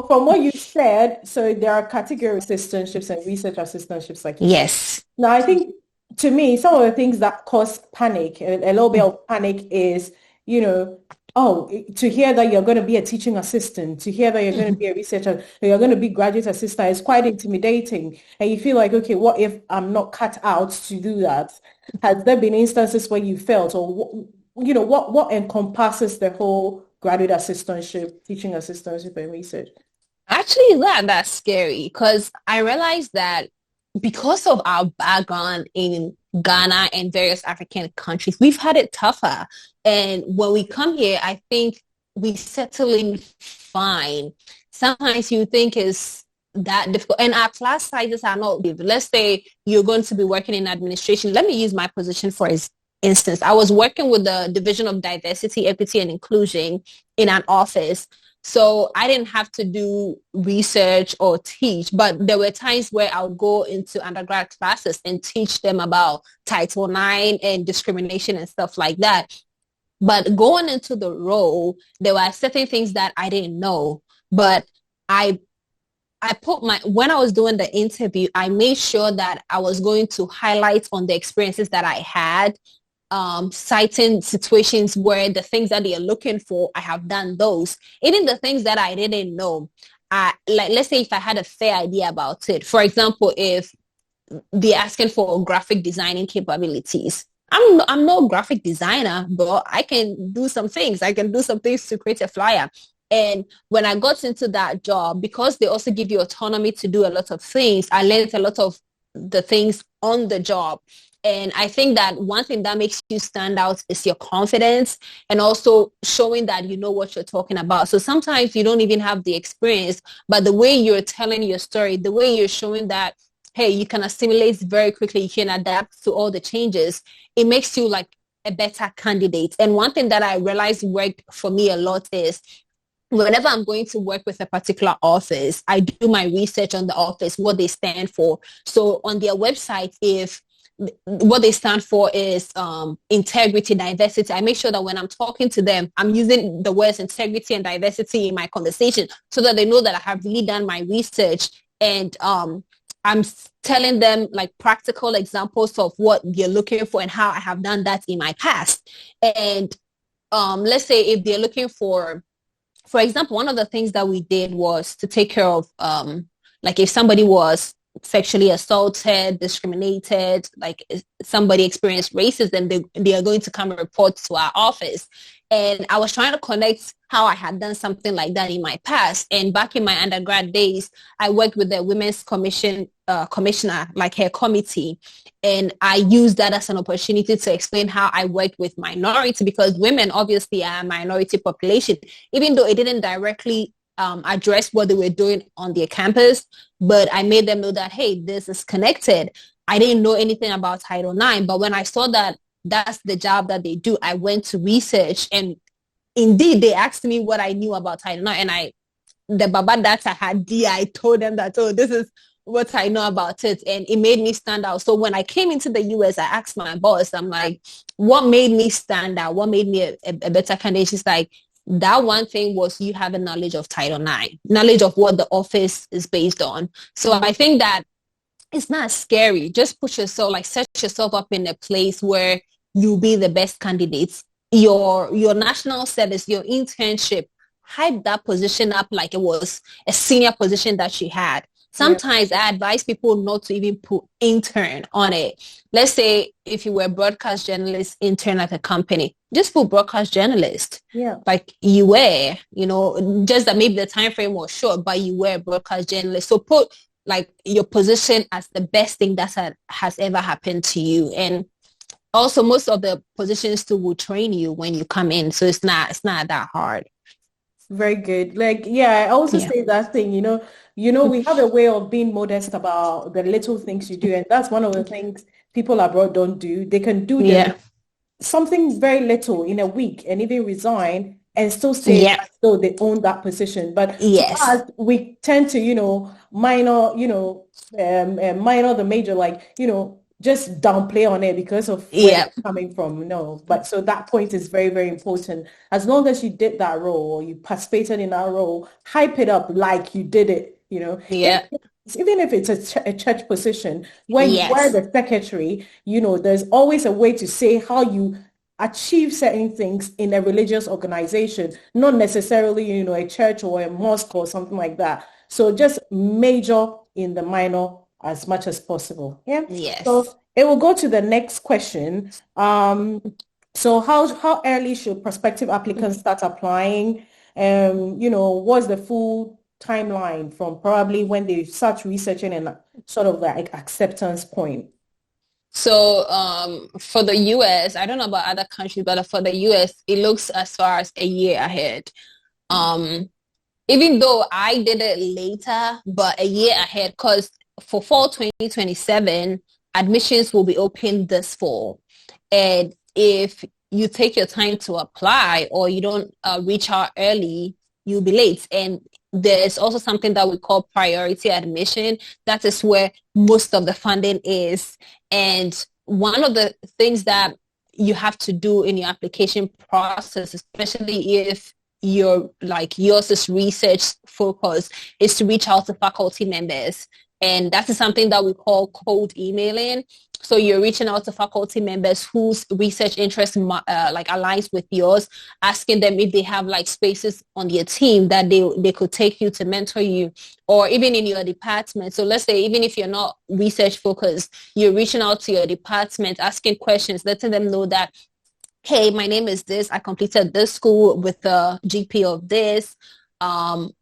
from what you said, so there are category assistantships and research assistantships, like you said. Yes. Now, I think to me, some of the things that cause panic, a little bit of panic is, you know, oh, to hear that you're going to be a teaching assistant, to hear that you're going to Mhm. be a researcher, that you're going to be graduate assistant is quite intimidating. And you feel like, okay, what if I'm not cut out to do that? Has there been instances where you felt, or what encompasses the whole graduate assistantship, teaching assistantship, and research? Actually, that's scary because I realized that because of our background in Ghana and various African countries, we've had it tougher. And when we come here, I think we settle in fine. Sometimes you think it's that difficult. And our class sizes are not big. Let's say you're going to be working in administration. Let me use my position for instance. I was working with the Division of Diversity, Equity, and Inclusion in an office. So I didn't have to do research or teach, but there were times where I would go into undergrad classes and teach them about Title IX and discrimination and stuff like that. But going into the role, there were certain things that I didn't know. But I when I was doing the interview, I made sure that I was going to highlight on the experiences that I had, citing situations where the things that they are looking for, I have done those. Even the things that I didn't know, like let's say if I had a fair idea about it. For example, if they're asking for graphic designing capabilities, I'm no graphic designer, but I can do some things. I can do some things to create a flyer. And when I got into that job, because they also give you autonomy to do a lot of things, I learned a lot of the things on the job. And I think that one thing that makes you stand out is your confidence and also showing that you know what you're talking about. So sometimes you don't even have the experience, but the way you're telling your story, the way you're showing that, hey, you can assimilate very quickly, you can adapt to all the changes, it makes you like a better candidate. And one thing that I realized worked for me a lot is whenever I'm going to work with a particular office, I do my research on the office, what they stand for. So on their website, if what they stand for is integrity, diversity, I make sure that when I'm talking to them, I'm using the words integrity and diversity in my conversation so that they know that I have really done my research and I'm telling them like practical examples of what you're looking for and how I have done that in my past. And let's say if they're looking for example, one of the things that we did was to take care of like if somebody was sexually assaulted, discriminated, like somebody experienced racism, they are going to come and report to our office. And I was trying to connect how I had done something like that in my past. And back in my undergrad days, I worked with the Women's Commissioner, like her committee. And I used that as an opportunity to explain how I worked with minority because women obviously are a minority population, even though it didn't directly address what they were doing on their campus, but I made them know that, hey, this is connected. I didn't know anything about Title IX, but when I saw that that's the job that they do, I went to research and indeed they asked me what I knew about Title IX and the Baba that I had, I told them that, oh, this is what I know about it. And it made me stand out. So when I came into the US, I asked my boss, I'm like, what made me stand out? What made me a better candidate? She's like, that one thing was you have a knowledge of Title IX, knowledge of what the office is based on. So I think that it's not scary. Just put yourself, like set yourself up in a place where you'll be the best candidates. Your national service, your internship, hype that position up like it was a senior position that she had. Yeah. Sometimes I advise people not to even put intern on it. Let's say if you were a broadcast journalist intern at a company, just put broadcast journalist. Yeah. Like you were, just that maybe the time frame was short, but you were a broadcast journalist. So put like your position as the best thing that has ever happened to you. And also most of the positions too will train you when you come in. So it's not that hard. Very good. Like, yeah, I also Yeah. say that thing, we have a way of being modest about the little things you do. And that's one of the things people abroad don't do. They can do Yeah. something very little in a week and even resign and still say Yeah. as though they own that position. But to Yes. us, we tend to, minor, minor the major, like, just downplay on it because of where Yeah. you're coming from. No, but so that point is very, very important. As long as you did that role or you participated in that role, hype it up like you did it, Yeah. Even if it's a church position where you were Yes. the secretary, there's always a way to say how you achieve certain things in a religious organization, not necessarily, a church or a mosque or something like that. So just major in the minor as much as possible. Yeah. Yes. So it will go to the next question. So how early should prospective applicants start applying? What's the full timeline from probably when they start researching and sort of like acceptance point? So for the US, I don't know about other countries, but for the US, it looks as far as a year ahead. Um, Even though I did it later, but a year ahead, because for fall 2027, admissions will be open this fall. And if you take your time to apply or you don't reach out early, you'll be late. And there's also something that we call priority admission. That is where most of the funding is. And one of the things that you have to do in your application process, especially if yours is research focused, is to reach out to faculty members. And that is something that we call cold emailing. So you're reaching out to faculty members whose research interest aligns with yours, asking them if they have like spaces on their team that they could take you to mentor you, or even in your department. So let's say even if you're not research focused, you're reaching out to your department, asking questions, letting them know that, hey, my name is this. I completed this school with a GP of this. I'm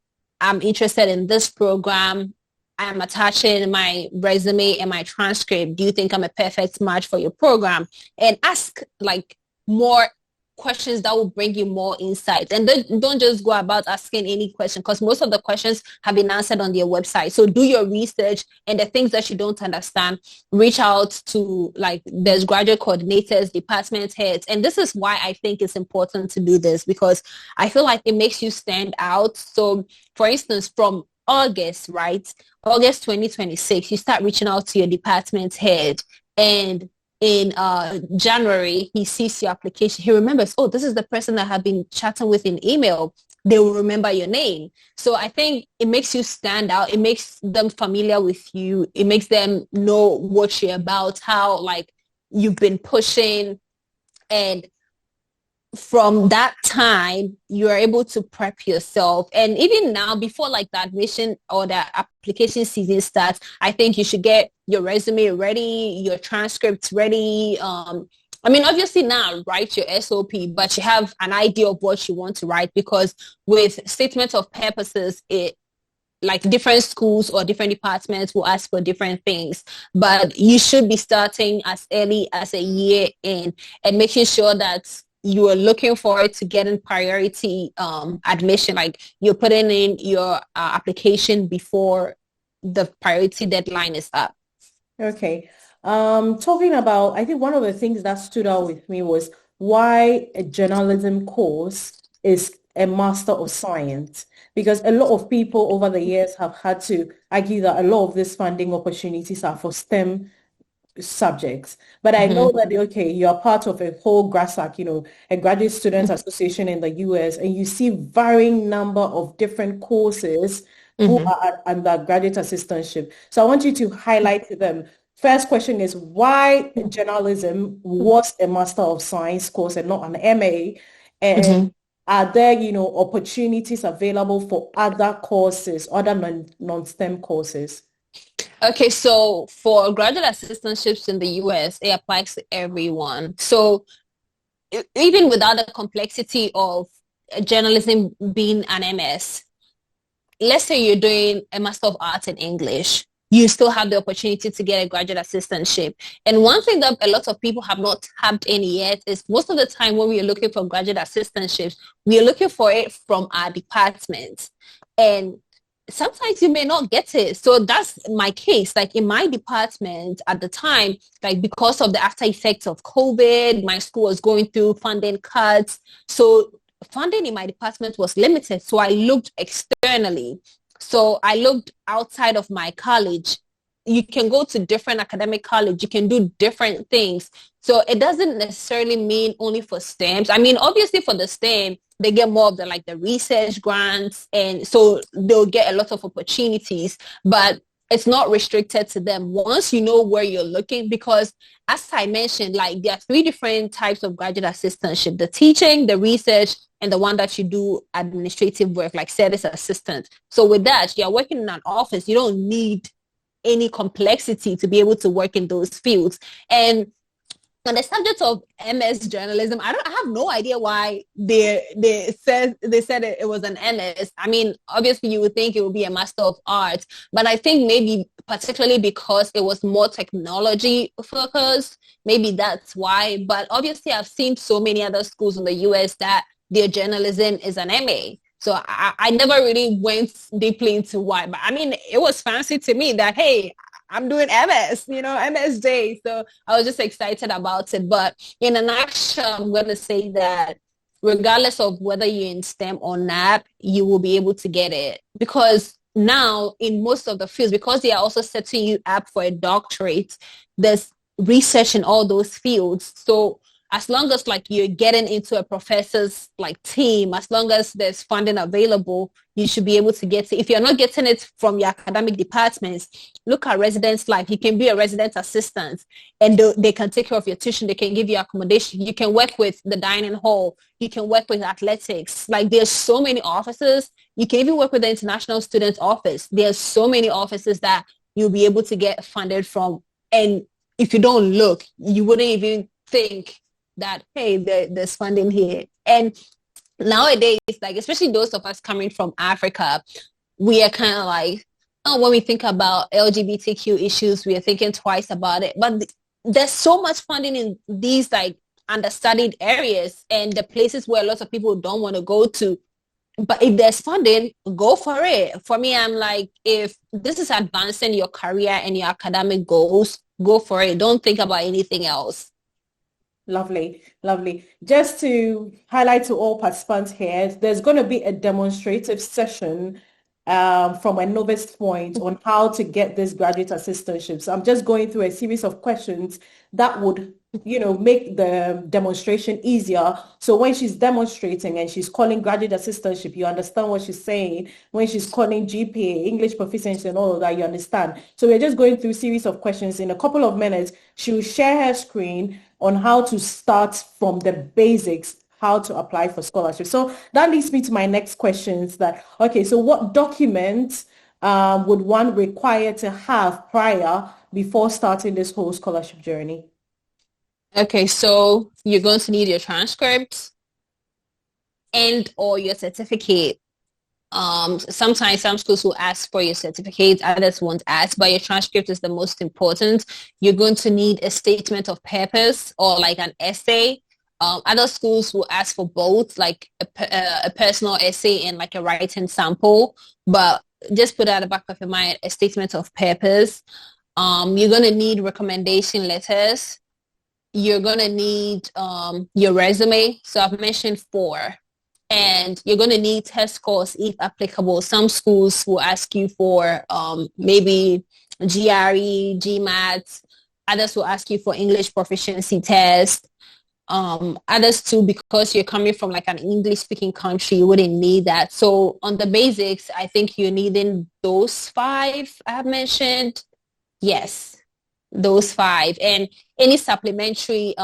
interested in this program. I'm attaching my resume and my transcript. Do you think I'm a perfect match for your program? And ask like more questions that will bring you more insight. And then don't just go about asking any question, because most of the questions have been answered on their website. So do your research, and the things that you don't understand, reach out to, like, there's graduate coordinators, department heads. And this is why I think it's important to do this, because I feel like it makes you stand out. So for instance, from August, right? August 2026, you start reaching out to your department head, and in January, he sees your application. He remembers, oh, this is the person that I've been chatting with in email. They will remember your name. So I think it makes you stand out. It makes them familiar with you. It makes them know what you're about, how like you've been pushing. And from that time, you are able to prep yourself. And even now, before like the admission or the application season starts, I think you should get your resume ready, your transcripts ready. I mean, obviously now write your SOP, but you have an idea of what you want to write, because with statement of purposes, it like different schools or different departments will ask for different things, but you should be starting as early as a year in and making sure that you are looking forward to getting priority admission. Like you're putting in your application before the priority deadline is up. Okay. Talking about, I think one of the things that stood out with me was why a journalism course is a Master of Science. Because a lot of people over the years have had to argue that a lot of these funding opportunities are for STEM subjects. But I know Mm-hmm. that, okay, you're part of a whole GRASAC, a Graduate Students Association in the US, and you see varying number of different courses who Mm-hmm. are under graduate assistantship. So I want you to highlight them. First question is why journalism was a Master of Science course and not an MA? And Mm-hmm. are there, opportunities available for other courses, other non-STEM courses? Okay, so for graduate assistantships in the US, it applies to everyone. So even without the complexity of journalism being an MS, let's say you're doing a Master of Arts in English, you still have the opportunity to get a graduate assistantship. And one thing that a lot of people have not tapped in yet is most of the time when we are looking for graduate assistantships, we are looking for it from our department. And sometimes you may not get it. So that's my case. Like in my department at the time, like because of the after effects of COVID, my school was going through funding cuts. So funding in my department was limited. So I looked externally. So I looked outside of my college you can go to different academic college, you can do different things. So it doesn't necessarily mean only for STEMs. I mean, obviously for the STEM, they get more of the like the research grants, and so they'll get a lot of opportunities, but it's not restricted to them once you know where you're looking, because as I mentioned, like there are three different types of graduate assistantship: the teaching, the research, and the one that you do administrative work, like service assistant. So with that, you're working in an office. You don't need any complexity to be able to work in those fields. And on the subject of MS journalism, I have no idea why they said it was an MS. I mean, obviously you would think it would be a Master of Arts, but I think maybe particularly because it was more technology focused, maybe that's why. But obviously I've seen so many other schools in the US that their journalism is an MA. So I never really went deeply into why, but I mean, it was fancy to me that, hey, I'm doing MS, MSJ. So I was just excited about it. But in a nutshell, I'm going to say that regardless of whether you're in STEM or not, you will be able to get it. Because now in most of the fields, because they are also setting you up for a doctorate, there's research in all those fields. So as long as like you're getting into a professor's like team, as long as there's funding available, you should be able to get it. If you're not getting it from your academic departments, look at residence life. You can be a resident assistant and they can take care of your tuition. They can give you accommodation. You can work with the dining hall. You can work with athletics. Like there's so many offices. You can even work with the international students office. There's so many offices that you'll be able to get funded from. And if you don't look, you wouldn't even think that, hey, there's funding here. And nowadays, like especially those of us coming from Africa, we are kind of like, oh, when we think about LGBTQ issues, we are thinking twice about it. But there's so much funding in these like understudied areas and the places where lots of people don't want to go to. But if there's funding, go for it. For me, I'm like, if this is advancing your career and your academic goals, go for it. Don't think about anything else. Lovely, lovely. Just to highlight to all participants here, there's going to be a demonstrative session from a novice point on how to get this graduate assistantship. So I'm just going through a series of questions that would, make the demonstration easier. So when she's demonstrating and she's calling graduate assistantship, you understand what she's saying. When she's calling GPA, English proficiency and all of that, you understand. So we're just going through a series of questions. In a couple of minutes, she'll share her screen on how to start from the basics, how to apply for scholarship. So that leads me to my next questions that, okay, so what documents would one require to have prior before starting this whole scholarship journey? Okay, so you're going to need your transcripts and or your certificate. Sometimes some schools will ask for your certificate, others won't ask, but your transcript is the most important. You're going to need a statement of purpose or like an essay. Other schools will ask for both, like a personal essay and like a writing sample, but just put at the back of your mind a statement of purpose. You're going to need recommendation letters. You're going to need your resume. So I've mentioned 4. And you're going to need test scores if applicable. Some schools will ask you for maybe GRE, GMAT. Others will ask you for English proficiency test. Others too, because you're coming from like an English speaking country, you wouldn't need that. So on the basics, I think you're needing those 5 I have mentioned. Yes, those 5. And any supplementary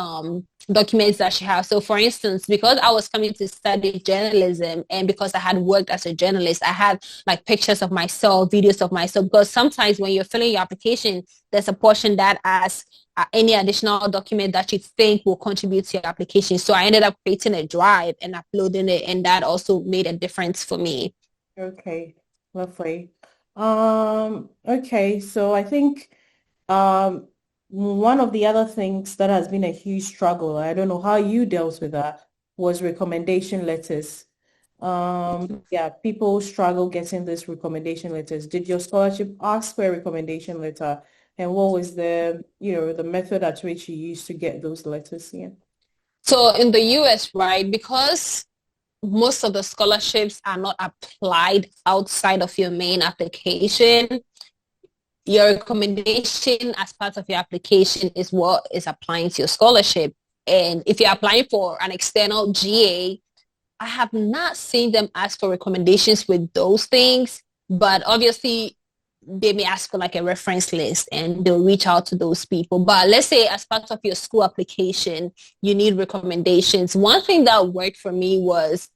documents that she has. So for instance, because I was coming to study journalism and because I had worked as a journalist, I had like pictures of myself, videos of myself, because sometimes when you're filling your application, there's a portion that asks any additional document that you think will contribute to your application. So I ended up creating a drive and uploading it, and that also made a difference for me. Okay, lovely. Okay, so I think um, one of the other things that has been a huge struggle, I don't know how you dealt with that, was recommendation letters. Yeah, people struggle getting these recommendation letters. Did your scholarship ask for a recommendation letter? And what was the method at which you used to get those letters? Yeah. So in the US, right, because most of the scholarships are not applied outside of your main application, your recommendation as part of your application is what is applying to your scholarship. And if you're applying for an external GA, I have not seen them ask for recommendations with those things, but obviously they may ask for like a reference list and they'll reach out to those people. But let's say as part of your school application, you need recommendations. One thing that worked for me was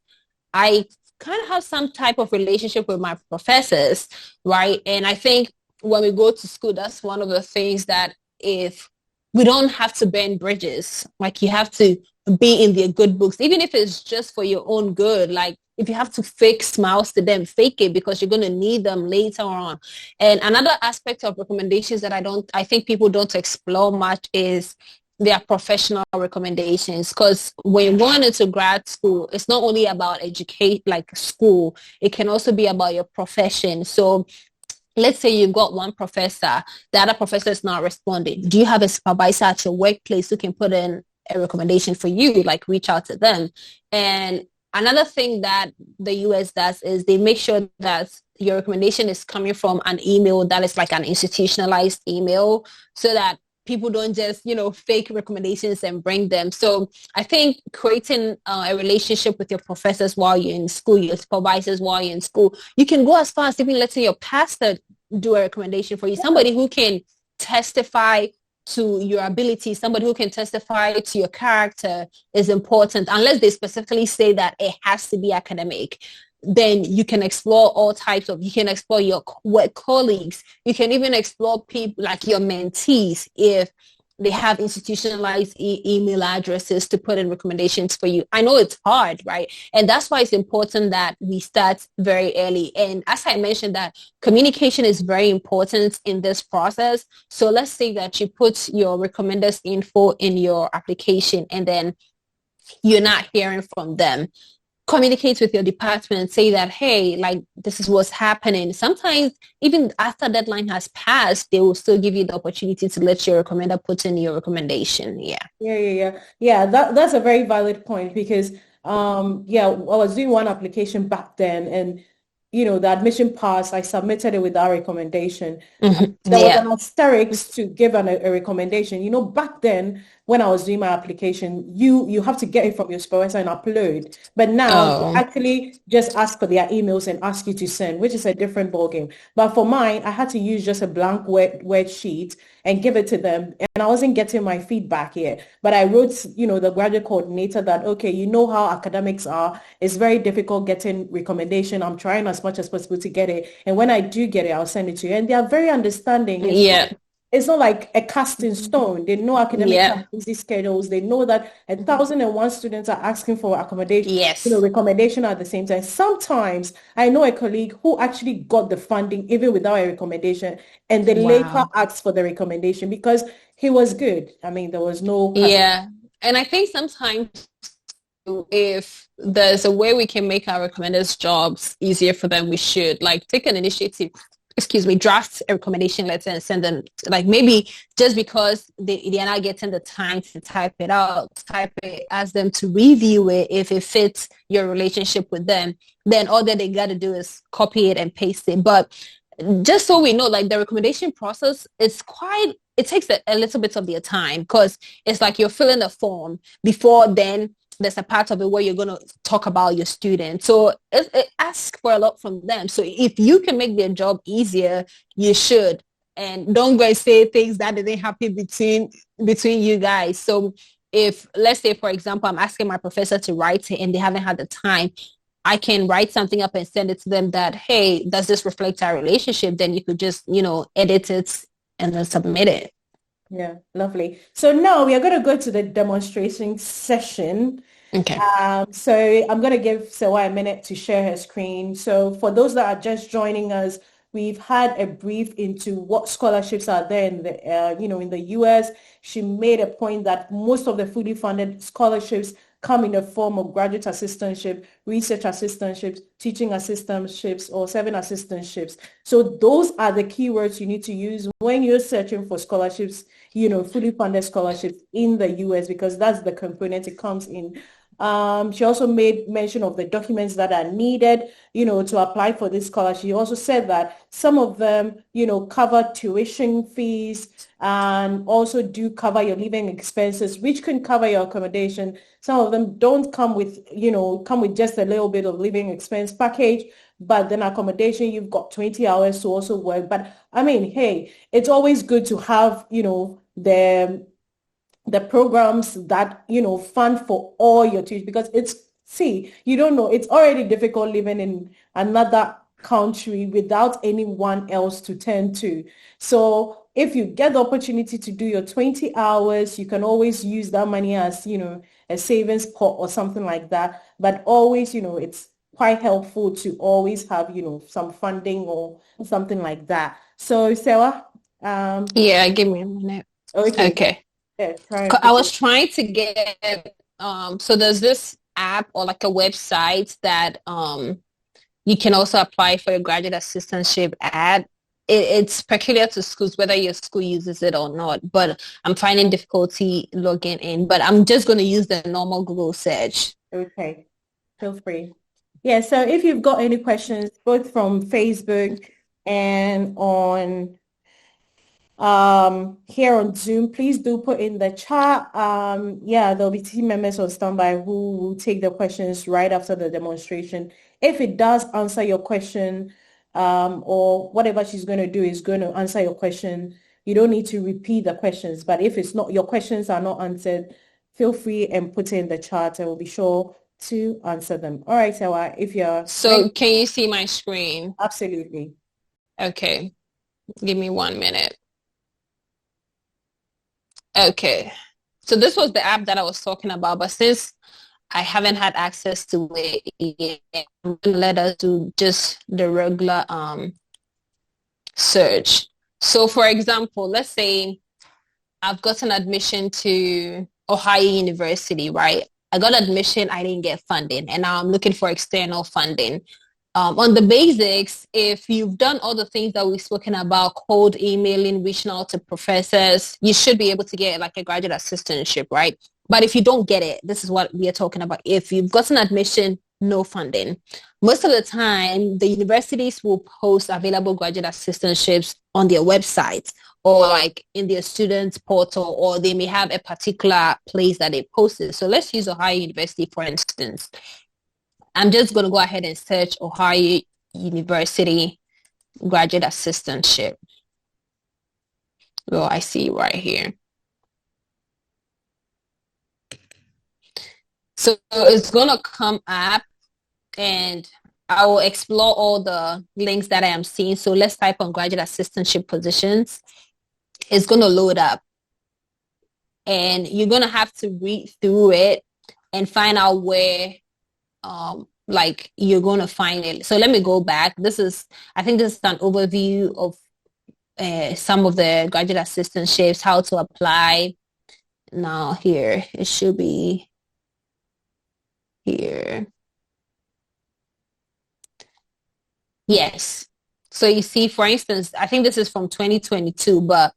I kind of have some type of relationship with my professors, right? And I think when we go to school, that's one of the things that if we don't have to burn bridges, like you have to be in their good books, even if it's just for your own good. Like if you have to fake smiles to them, fake it because you're going to need them later on. And another aspect of recommendations that I think people don't explore much is their professional recommendations, because when you're going into grad school, it's not only about educate like school, it can also be about your profession. So let's say you've got one professor, the other professor is not responding. Do you have a supervisor at your workplace who can put in a recommendation for you, like reach out to them? And another thing that the US does is they make sure that your recommendation is coming from an email that is like an institutionalized email, so that people don't just, fake recommendations and bring them. So I think creating a relationship with your professors while you're in school, your supervisors while you're in school, you can go as far as even letting your pastor do a recommendation for you, somebody who can testify to your ability, somebody who can testify to your character is important, unless they specifically say that it has to be academic. Then you can explore all types of, you can explore your work colleagues. You can even explore people like your mentees if they have institutionalized email addresses to put in recommendations for you. I know it's hard, right? And that's why it's important that we start very early. And as I mentioned, that communication is very important in this process. So let's say that you put your recommenders info in your application and then you're not hearing from them. Communicate with your department and say that, hey, like this is what's happening. Sometimes even after deadline has passed, they will still give you the opportunity to let your recommender put in your recommendation. Yeah. Yeah. That's a very valid point because I was doing one application back then and the admission passed. I submitted it with our recommendation. Mhm. There was Yeah. an asterisk to give a recommendation. Back then when I was doing my application, you have to get it from your supervisor and upload. But now they Oh, actually just ask for their emails and ask you to send, which is a different ballgame. But for mine, I had to use just a blank word sheet and give it to them. And I wasn't getting my feedback yet. But I wrote, the graduate coordinator that, okay, you know how academics are. It's very difficult getting recommendation. I'm trying as much as possible to get it. And when I do get it, I'll send it to you. And they are very understanding. yeah. It's not like a cast in stone. They know academics have Yeah. busy schedules. They know that 1,001 students are asking for accommodation, Yes. recommendation at the same time. Sometimes I know a colleague who actually got the funding even without a recommendation, and they later Wow. asked for the recommendation because he was good. I mean, there was no cast. Yeah. And I think sometimes if there's a way we can make our recommenders jobs easier for them, we should like take an initiative, draft a recommendation letter and send them, like maybe just because they're not getting the time to type it out, type it, ask them to review it. If it fits your relationship with them, then all that they got to do is copy it and paste it. But just so we know, like the recommendation process is it takes a little bit of their time, because it's like you're filling a form before then there's a part of it where you're going to talk about your student. So it asks for a lot from them. So if you can make their job easier, you should. And don't go and say things that didn't happen between you guys. So if, let's say, for example, I'm asking my professor to write it and they haven't had the time, I can write something up and send it to them that, hey, does this reflect our relationship? Then you could just, edit it and then submit it. Yeah, lovely. So now we are going to go to the demonstration session. Okay. So I'm going to give Sewa a minute to share her screen. So for those that are just joining us, we've had a brief into what scholarships are there in in the US. She made a point that most of the fully funded scholarships come in the form of graduate assistantship, research assistantships, teaching assistantships, or serving assistantships. So those are the keywords you need to use when you're searching for scholarships, fully funded scholarships in the US, because that's the component it comes in. She also made mention of the documents that are needed, to apply for this scholarship. She also said that some of them, cover tuition fees and also do cover your living expenses, which can cover your accommodation. Some of them don't come with just a little bit of living expense package, but then accommodation, you've got 20 hours to also work. But I mean, hey, it's always good to have, the programs that fund for all your tuition, because you don't know, it's already difficult living in another country without anyone else to turn to. So if you get the opportunity to do your 20 hours, you can always use that money as a savings pot or something like that. But always, it's quite helpful to always have some funding or something like that. So Sarah, Yeah, give me a minute. okay, Okay. yeah, try and I put was it. trying to get so there's this app or like a website that you can also apply for your graduate assistantship at. It's peculiar to schools whether your school uses it or not, but I'm finding difficulty logging in. But I'm just going to use the normal Google search. Okay, feel free. Yeah, so if you've got any questions, both from Facebook and on here on Zoom, please do put in the chat. Yeah, there'll be team members on standby who will take the questions right after the demonstration. If it does answer your question, or whatever she's going to do is going to answer your question, you don't need to repeat the questions. But if it's not, your questions are not answered, feel free and put it in the chat and we'll be sure to answer them. All right, Sawa, if you're ready, So can you see my screen? absolutely. Okay, give me 1 minute. Okay. So this was the app that I was talking about, but since I haven't had access to it yet, I'm gonna let us do just the regular search. So for example, let's say I've gotten admission to Ohio University, right? I got admission, I didn't get funding, and now I'm looking for external funding. On the basics, if you've done all the things that we've spoken about, cold emailing, reaching out to professors, you should be able to get like a graduate assistantship, right? But if you don't get it, this is what we are talking about. If you've gotten admission, no funding. Most of the time, the universities will post available graduate assistantships on their website or like in their students portal, or they may have a particular place that they posted. So let's use Ohio University, for instance. I'm just going to go ahead and search Ohio University graduate assistantship. Well, I see right here. So it's going to come up and I will explore all the links that I am seeing. So let's type on graduate assistantship positions. It's going to load up and you're going to have to read through it and find out where like you're going to find it. So let me go back. I think this is an overview of some of the graduate assistantships, how to apply. Now here, it should be here. Yes. So you see, for instance, I think this is from 2022, but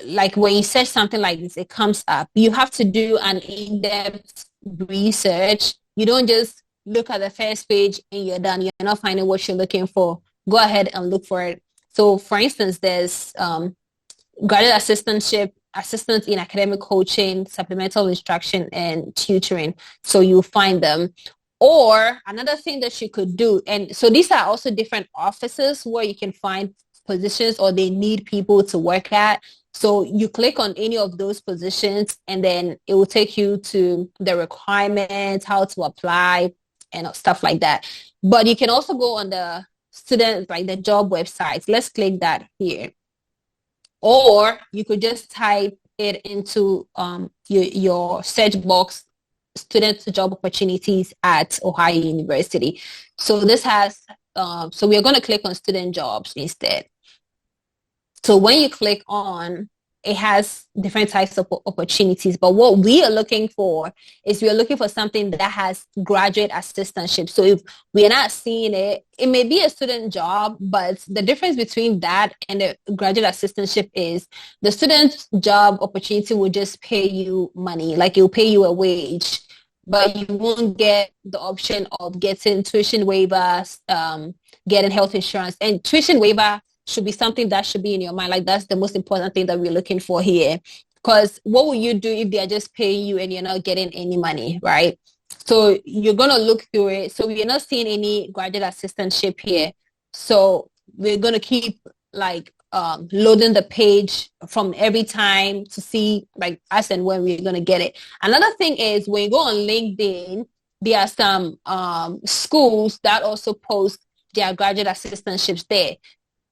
like when you search something like this, it comes up. You have to do an in-depth research. You don't just look at the first page and you're done. You're not finding what you're looking for. Go ahead and look for it. So for instance, there's graduate assistantship, assistance in academic coaching, supplemental instruction, and tutoring. So you'll find them. Or another thing that you could do, and so these are also different offices where you can find positions or they need people to work at. So you click on any of those positions and then it will take you to the requirements, how to apply and stuff like that. But you can also go on the student, like the job websites. Let's click that here. Or you could just type it into your search box, student job opportunities at Ohio University. So this has, so we are going to click on student jobs instead. So when you click on, it has different types of opportunities. But what we are looking for is we are looking for something that has graduate assistantship. So if we are not seeing it, it may be a student job, but the difference between that and the graduate assistantship is the student job opportunity will just pay you money, like it will pay you a wage. but you won't get the option of getting tuition waivers, getting health insurance. And tuition waiver should be something that should be in your mind. Like that's the most important thing that we're looking for here. Because what will you do if they are just paying you and you're not getting any money, right? So you're gonna look through it. So we're not seeing any graduate assistantship here. So we're gonna keep like loading the page from every time to see like as and when we're gonna get it. Another thing is when you go on LinkedIn, there are some schools that also post their graduate assistantships there.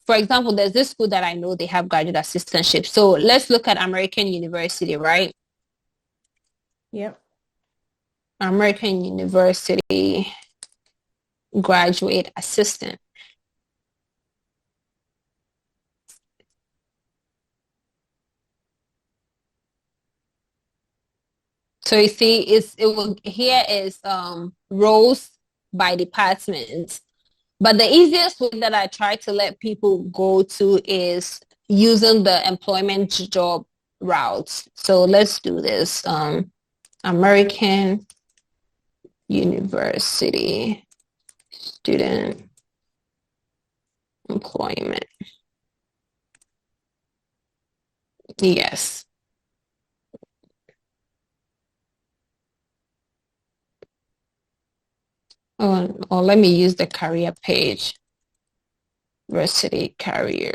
For example, there's this school that I know they have graduate assistantships. So let's look at American University, right? Yep. American University graduate assistant. So you see, here is roles by department. But the easiest way that I try to let people go to is using the employment job routes. So let's do this. American University student employment. Yes. Or let me use the career page. University career.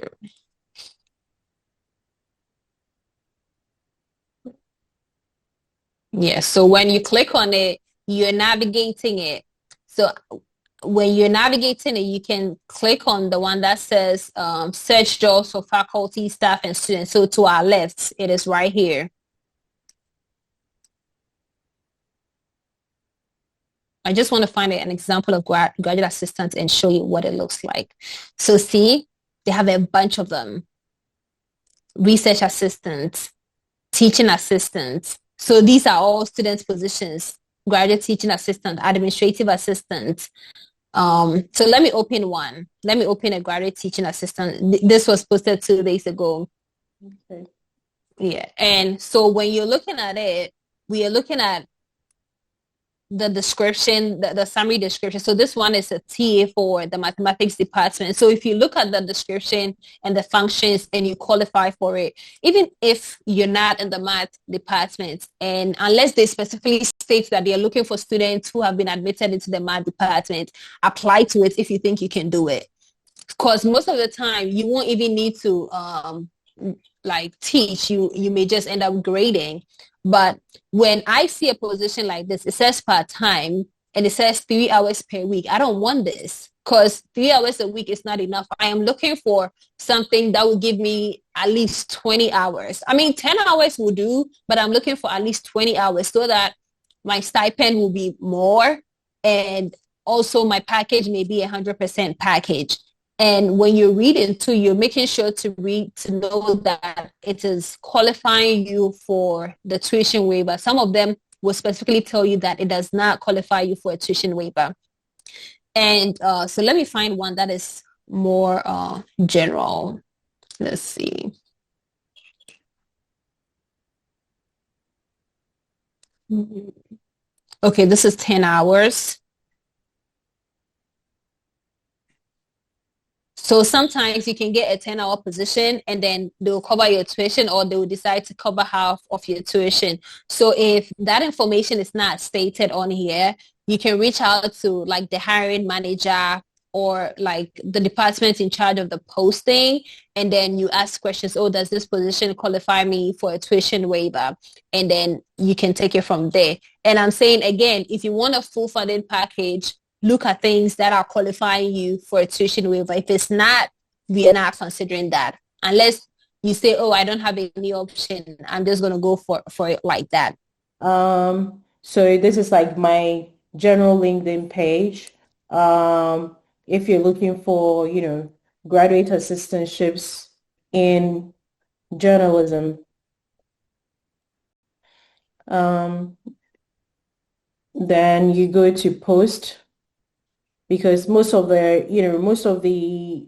Yes. So when you click on it, you're navigating it. So when you're navigating it, you can click on the one that says search jobs for faculty, staff, and students. So to our left, it is right here. I just want to find an example of graduate assistant and show you what it looks like. So see, they have a bunch of them. Research assistants, teaching assistants. So these are all student positions, graduate teaching assistant, administrative assistant. So let me open one. Let me open a graduate teaching assistant. This was posted 2 days ago. Okay. Yeah. And so when you're looking at it, we are looking at the description, the summary description. So this one is a TA for the mathematics department. So if you look at the description and the functions and you qualify for it, even if you're not in the math department, and unless they specifically state that they're looking for students who have been admitted into the math department, apply to it if you think you can do it. Because most of the time you won't even need to like teach, you may just end up grading. But when I see a position like this, it says part-time and it says 3 hours per week. I don't want this because 3 hours a week is not enough. I am looking for something that will give me at least 20 hours. I mean, 10 hours will do, but I'm looking for at least 20 hours so that my stipend will be more and also my package may be 100% package. And when you're reading too, you're making sure to read to know that it is qualifying you for the tuition waiver. Some of them will specifically tell you that it does not qualify you for a tuition waiver. And so let me find one that is more general. Let's see. Okay, this is 10 hours. So sometimes you can get a 10-hour position and then they'll cover your tuition or they will decide to cover half of your tuition. So if that information is not stated on here, you can reach out to like the hiring manager or like the department in charge of the posting. And then you ask questions, oh, does this position qualify me for a tuition waiver? And then you can take it from there. And I'm saying again, if you want a full funded package, look at things that are qualifying you for a tuition waiver. If it's not, we are not considering that. Unless you say, oh, I don't have any option. I'm just going to go for it like that. So this is like my general LinkedIn page. If you're looking for, graduate assistantships in journalism, then you go to post because most of the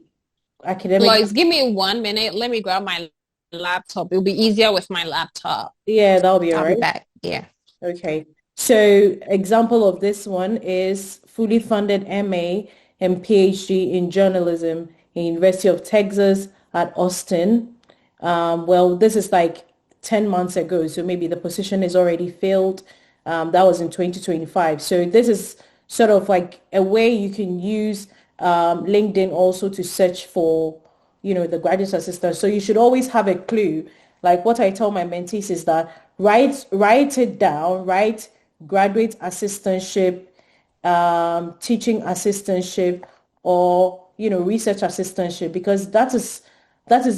academic, Lois, give me 1 minute. Let me grab my laptop. It'll be easier with my laptop. yeah, that'll be all I'll be right. back. Yeah. Okay. So example of this one is fully funded MA and PhD in journalism in University of Texas at Austin. Well, this is like 10 months ago, so maybe the position is already filled. That was in 2025. So this is sort of like a way you can use LinkedIn also to search for, the graduate assistant. So you should always have a clue. Like what I tell my mentees is that write it down, write graduate assistantship, teaching assistantship, or research assistantship, because that's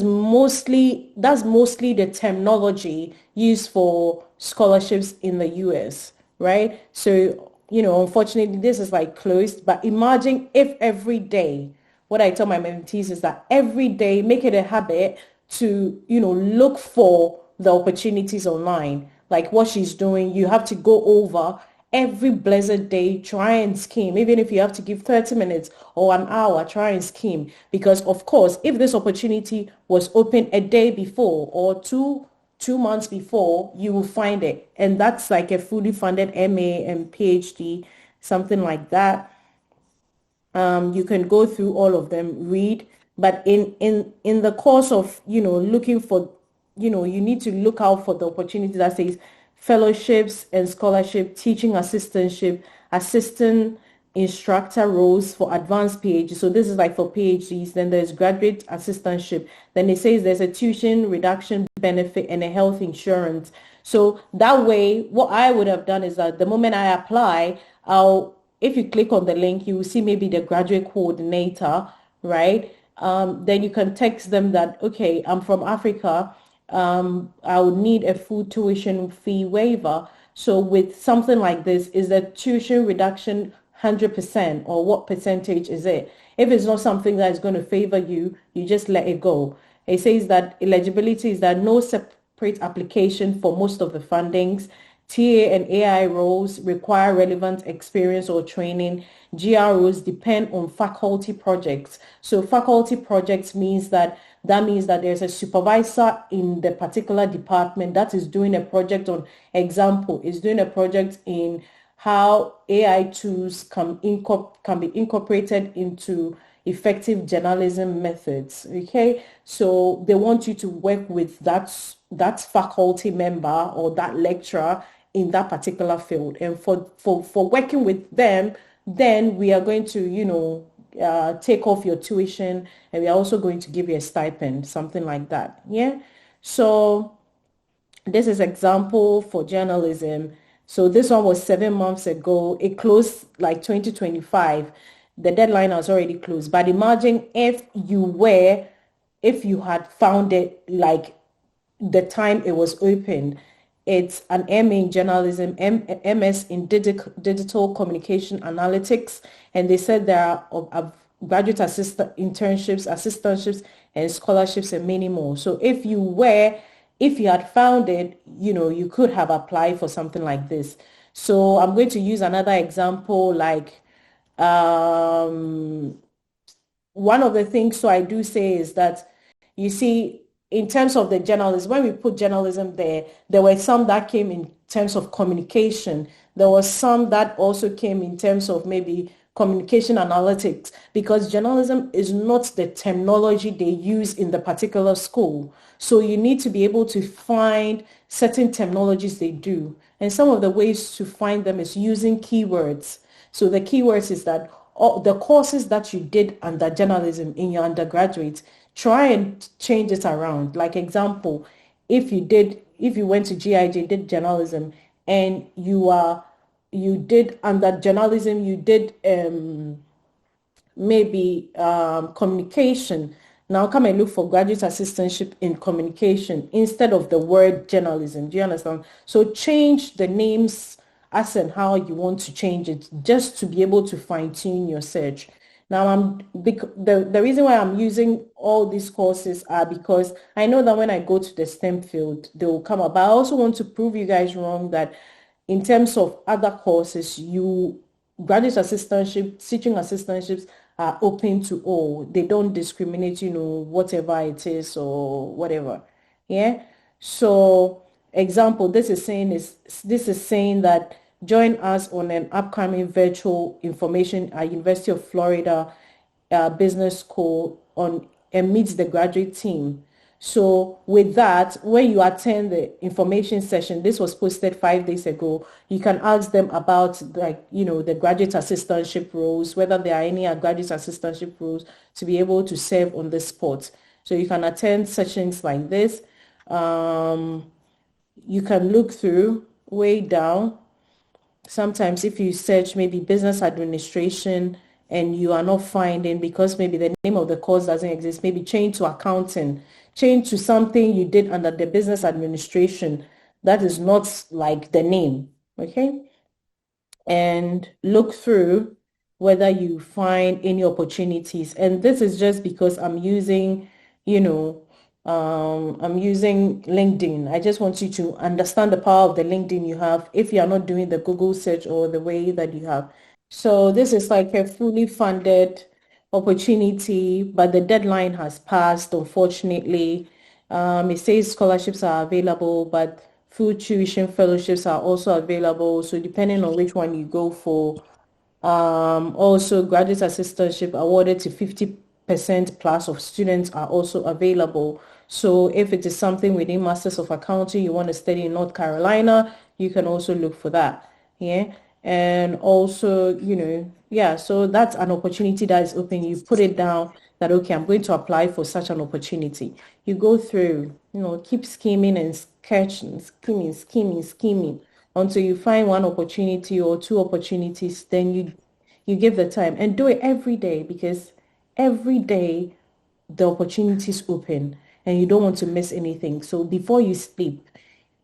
mostly the terminology used for scholarships in the US, right? So unfortunately, this is like closed. But imagine if every day, what I tell my mentees is that every day make it a habit to look for the opportunities online, like what she's doing. You have to go over every blessed day, try and scheme, even if you have to give 30 minutes or an hour, try and scheme. Because of course, if this opportunity was open a day before or two months before, you will find it. And that's like a fully funded MA and PhD, something like that. You can go through all of them, read, but in the course of looking for, you need to look out for the opportunity that says fellowships and scholarship, teaching assistantship, assistant instructor roles for advanced PhD. So this is like for PhDs. Then there's graduate assistantship. Then it says there's a tuition reduction benefit and a health insurance. So that way, what I would have done is that the moment I apply, if you click on the link, you will see maybe the graduate coordinator, right? Then you can text them that, okay, I'm from Africa. I would need a full tuition fee waiver. So with something like this, is the tuition reduction 100% or what percentage is it? If it's not something that is going to favor you, you just let it go. It says that eligibility is that no separate application for most of the fundings. TA and AI roles require relevant experience or training. GROs depend on faculty projects. So faculty projects means that there's a supervisor in the particular department that is doing a project on, example, is doing a project in how AI tools can be incorporated into effective journalism methods. Okay, so they want you to work with that faculty member or that lecturer in that particular field. And for working with them, then we are going to take off your tuition, and we are also going to give you a stipend, something like that. Yeah. So this is example for journalism. So this one was 7 months ago. It closed like 2025. The deadline has already closed. But imagine if you had found it like the time it was opened. It's an MA in journalism, MS in digital communication analytics, and they said there are graduate assistant internships, assistantships, and scholarships, and many more. So if you had found it, you could have applied for something like this. So I'm going to use another example, like um, one of the things so I do say is that, you see, in terms of the journalism, when we put journalism there were some that came in terms of communication. There was some that also came in terms of maybe communication analytics, because journalism is not the terminology they use in the particular school. So you need to be able to find certain terminologies they do. And some of the ways to find them is using keywords. So the keywords is that all the courses that you did under journalism in your undergraduate, try and change it around. Like example, if you went to GIJ, did journalism, and you did under journalism, you did maybe communication. Now come and look for graduate assistantship in communication instead of the word journalism. Do you understand? So change the names as and how you want to change it, just to be able to fine tune your search. Now the reason why I'm using all these courses are because I know that when I go to the STEM field, they will come up. But I also want to prove you guys wrong that in terms of other courses, graduate assistantship, teaching assistantships are open to all. They don't discriminate, whatever it is or whatever. Yeah. So example, this is saying that join us on an upcoming virtual information at University of Florida Business School on and meet the graduate team. So with that, when you attend the information session, this was posted 5 days ago, you can ask them about like, the graduate assistantship roles, whether there are any graduate assistantship roles to be able to serve on the spot. So you can attend sessions like this. You can look through way down. Sometimes if you search maybe business administration and you are not finding because maybe the name of the course doesn't exist, maybe change to accounting, change to something you did under the business administration that is not like the name, okay? And look through whether you find any opportunities. And this is just because I'm using, I'm using LinkedIn. I just want you to understand the power of the LinkedIn you have if you are not doing the Google search or the way that you have. So this is like a fully funded opportunity, but the deadline has passed, unfortunately. It says scholarships are available, but full tuition fellowships are also available. So depending on which one you go for, also, graduate assistantship awarded to 50% plus of students are also available. So if it is something within Masters of Accounting you want to study in North Carolina, you can also look for that. Yeah. And also, yeah, so that's an opportunity that is open. You put it down that, okay, I'm going to apply for such an opportunity. You go through, keep scheming and sketching, scheming until you find one opportunity or two opportunities, then you give the time and do it every day because every day the opportunities open and you don't want to miss anything. So before you sleep,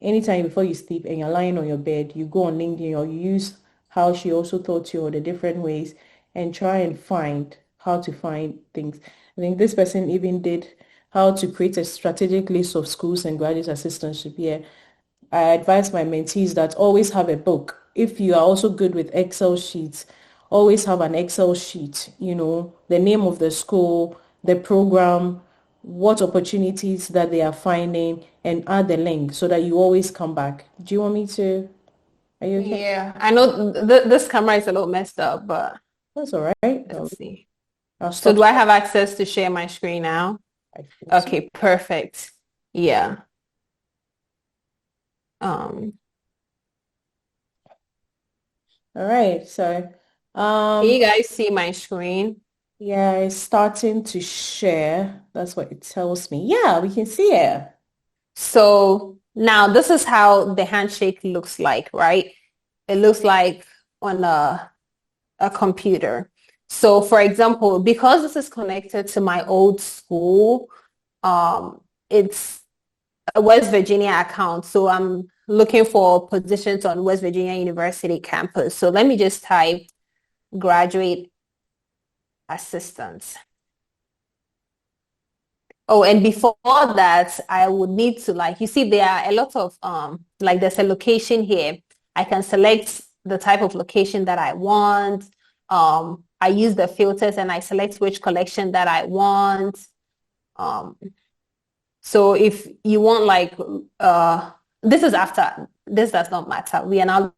anytime before you sleep and you're lying on your bed, you go on LinkedIn or you use how she also taught you or the different ways and try and find how to find things. I think this person even did how to create a strategic list of schools and graduate assistantship. Yeah, I advise my mentees that always have a book. If you are also good with Excel sheets, always have an Excel sheet, the name of the school, the program, what opportunities that they are finding, and add the link so that you always come back. Do you want me to? Are you okay? Yeah, I know this camera is a little messed up, but That's all right. let's see. I'll So stop. do I have access to share my screen now? I think so. Okay, perfect. Yeah. Um, All right. So, can you um, guys see my screen? yeah, it's starting to share. That's what it tells me. Yeah, we can see it. So now this is how the handshake looks like, right? It looks like on a computer. So for example, because this is connected to my old school, it's a West Virginia account. So I'm looking for positions on West Virginia University campus. So let me just type graduate assistants. Oh, and before that, I would need to you see, there are a lot of there's a location here. I can select the type of location that I want. I use the filters and I select which collection that I want. Um, so if you want this is after, this does not matter. We are now,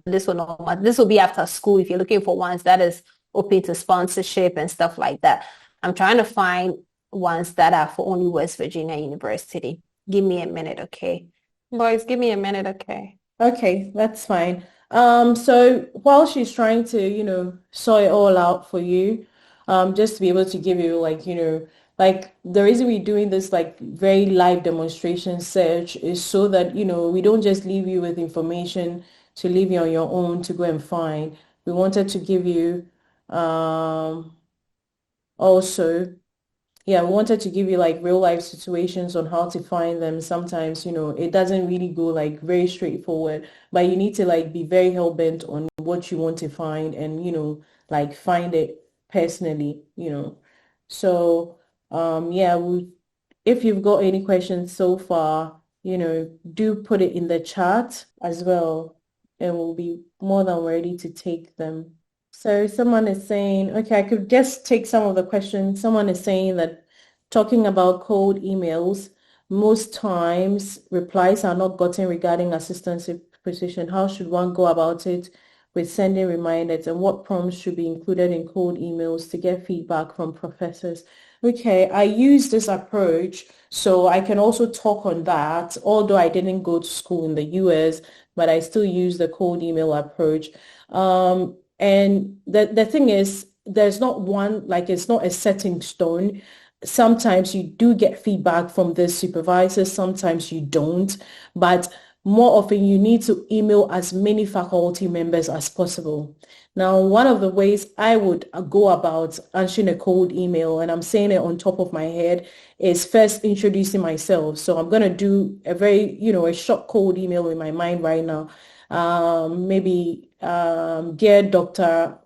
this will not matter. This will be after school if you're looking for ones that is open to sponsorship and stuff like that. I'm trying to find ones that are for only West Virginia University. Give me a minute, okay? Boys, give me a minute, okay? Okay, that's fine. So while she's trying to, sort it all out for you, just to be able to give you like the reason we're doing this like very live demonstration search is so that, we don't just leave you with information to leave you on your own to go and find. We wanted to give you also yeah, we wanted to give you like real life situations on how to find them. Sometimes, it doesn't really go like very straightforward, but you need to like be very hell-bent on what you want to find and, like find it personally. So, yeah, if you've got any questions so far, do put it in the chat as well, and we'll be more than ready to take them. So someone is saying, okay, I could just take some of the questions. Someone is saying that talking about cold emails, most times replies are not gotten regarding assistance. position? How should one go about it with sending reminders, and what prompts should be included in cold emails to get feedback from professors? Okay, I use this approach, so I can also talk on that, although I didn't go to school in the US, but I still use the cold email approach. And the thing is, there's not one, like it's not a set in stone. Sometimes you do get feedback from the supervisors, sometimes you don't, but more often you need to email as many faculty members as possible. Now, one of the ways I would go about answering a cold email, and I'm saying it on top of my head, is first introducing myself. So I'm going to do a very, a short cold email in my mind right now. Maybe, dear Doctor,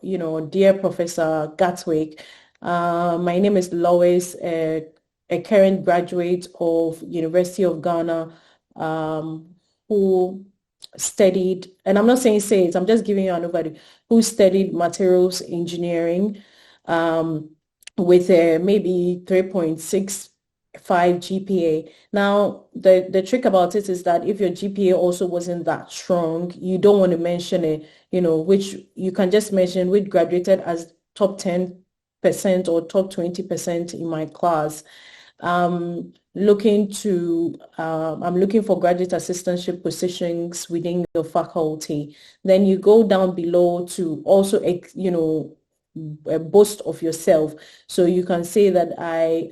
dear Professor Gatwick, my name is Lois, a current graduate of University of Ghana, who studied, and I'm not saying sales, I'm just giving you an overview, who studied materials engineering with a maybe 3.65 GPA. Now, the trick about it is that if your GPA also wasn't that strong, you don't want to mention it, which you can just mention which graduated as top 10% or top 20% in my class. I'm looking for graduate assistantship positions within your faculty. Then you go down below to also, boast of yourself. So you can say that I,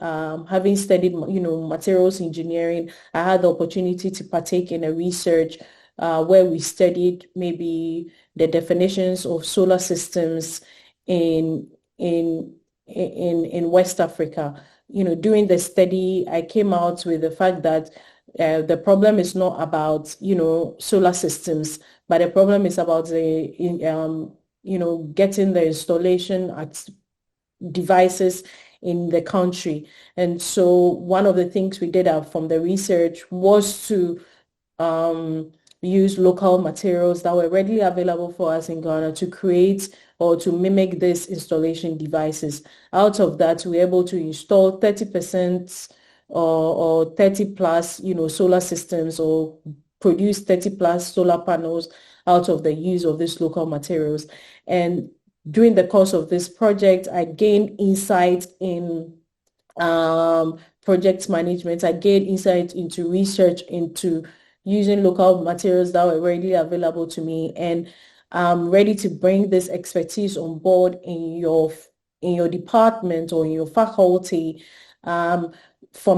having studied, materials engineering, I had the opportunity to partake in a research where we studied maybe the definitions of solar systems in in in West Africa. During the study, I came out with the fact that the problem is not about, solar systems, but the problem is about getting the installation at devices in the country. And so one of the things we did from the research was to use local materials that were readily available for us in Ghana to create or to mimic these installation devices. Out of that, we were able to install 30% or 30 plus, solar systems, or produce 30 plus solar panels out of the use of these local materials. And during the course of this project, I gained insight in project management. I gained insight into research into using local materials that were readily available to me, and I'm ready to bring this expertise on board in your department or in your faculty, from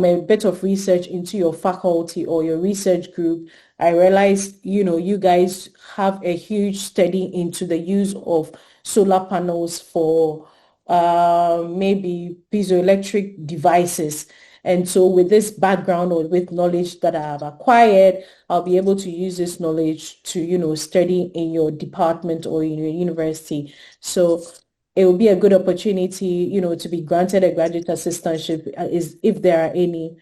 a bit of research into your faculty or your research group. I realized, you guys have a huge study into the use of solar panels for maybe piezoelectric devices. And so with this background or with knowledge that I have acquired, I'll be able to use this knowledge to, study in your department or in your university. So it will be a good opportunity, to be granted a graduate assistantship, is if there are any.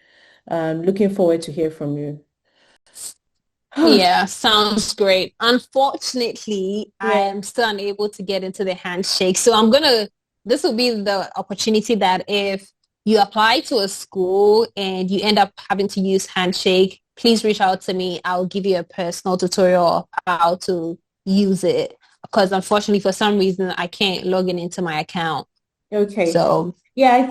Looking forward to hear from you. Yeah, sounds great. Unfortunately, I Yeah. am still unable to get into the handshake. So this will be the opportunity that if you apply to a school and you end up having to use handshake, please reach out to me. I'll give you a personal tutorial of how to use it. Because unfortunately, for some reason, I can't log into my account. Okay. So Yeah,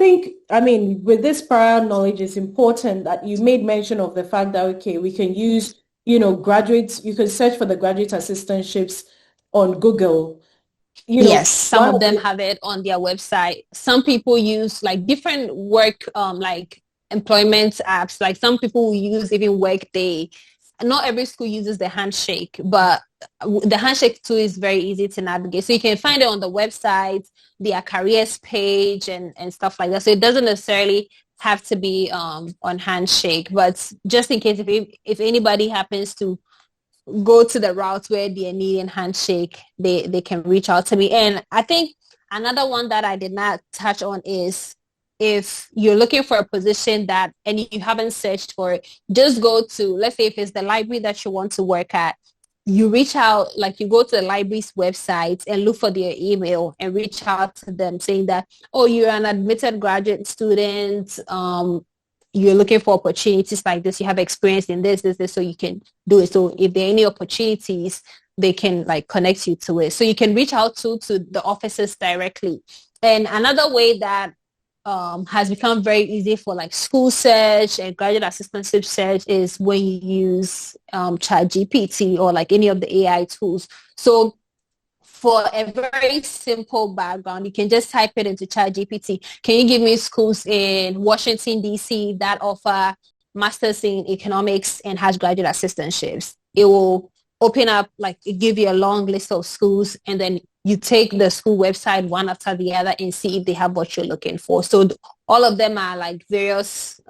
I mean, with this prior knowledge, it's important that you made mention of the fact that, okay, we can use, graduates, you can search for the graduate assistantships on Google. yes, some One of of them the, have it on their website. Some people use like different work, like employment apps. Like some people will use even Workday. Not every school uses the handshake, but the handshake tool is very easy to navigate. So you can find it on the website, their careers page, and stuff like that. So it doesn't necessarily have to be on handshake, but just in case if anybody happens to go to the route where they're needing handshake, they can reach out to me. And I think another one that I did not touch on is if you're looking for a position that and you haven't searched for it, just go to, let's say if it's the library that you want to work at, you reach out, like you go to the library's website and look for their email and reach out to them saying that, oh, you're an admitted graduate student. you're looking for opportunities like this, you have experience in this, so you can do it. So if there are any opportunities, they can like connect you to it. So you can reach out to the offices directly. And another way that has become very easy for like school search and graduate assistantship search is when you use ChatGPT or like any of the AI tools. So for a very simple background, you can just type it into ChatGPT. Can you give me schools in Washington, D.C. that offer masters in economics and has graduate assistantships? It will open up, like it give you a long list of schools, and then you take the school website one after the other and see if they have what you're looking for. So all of them are like various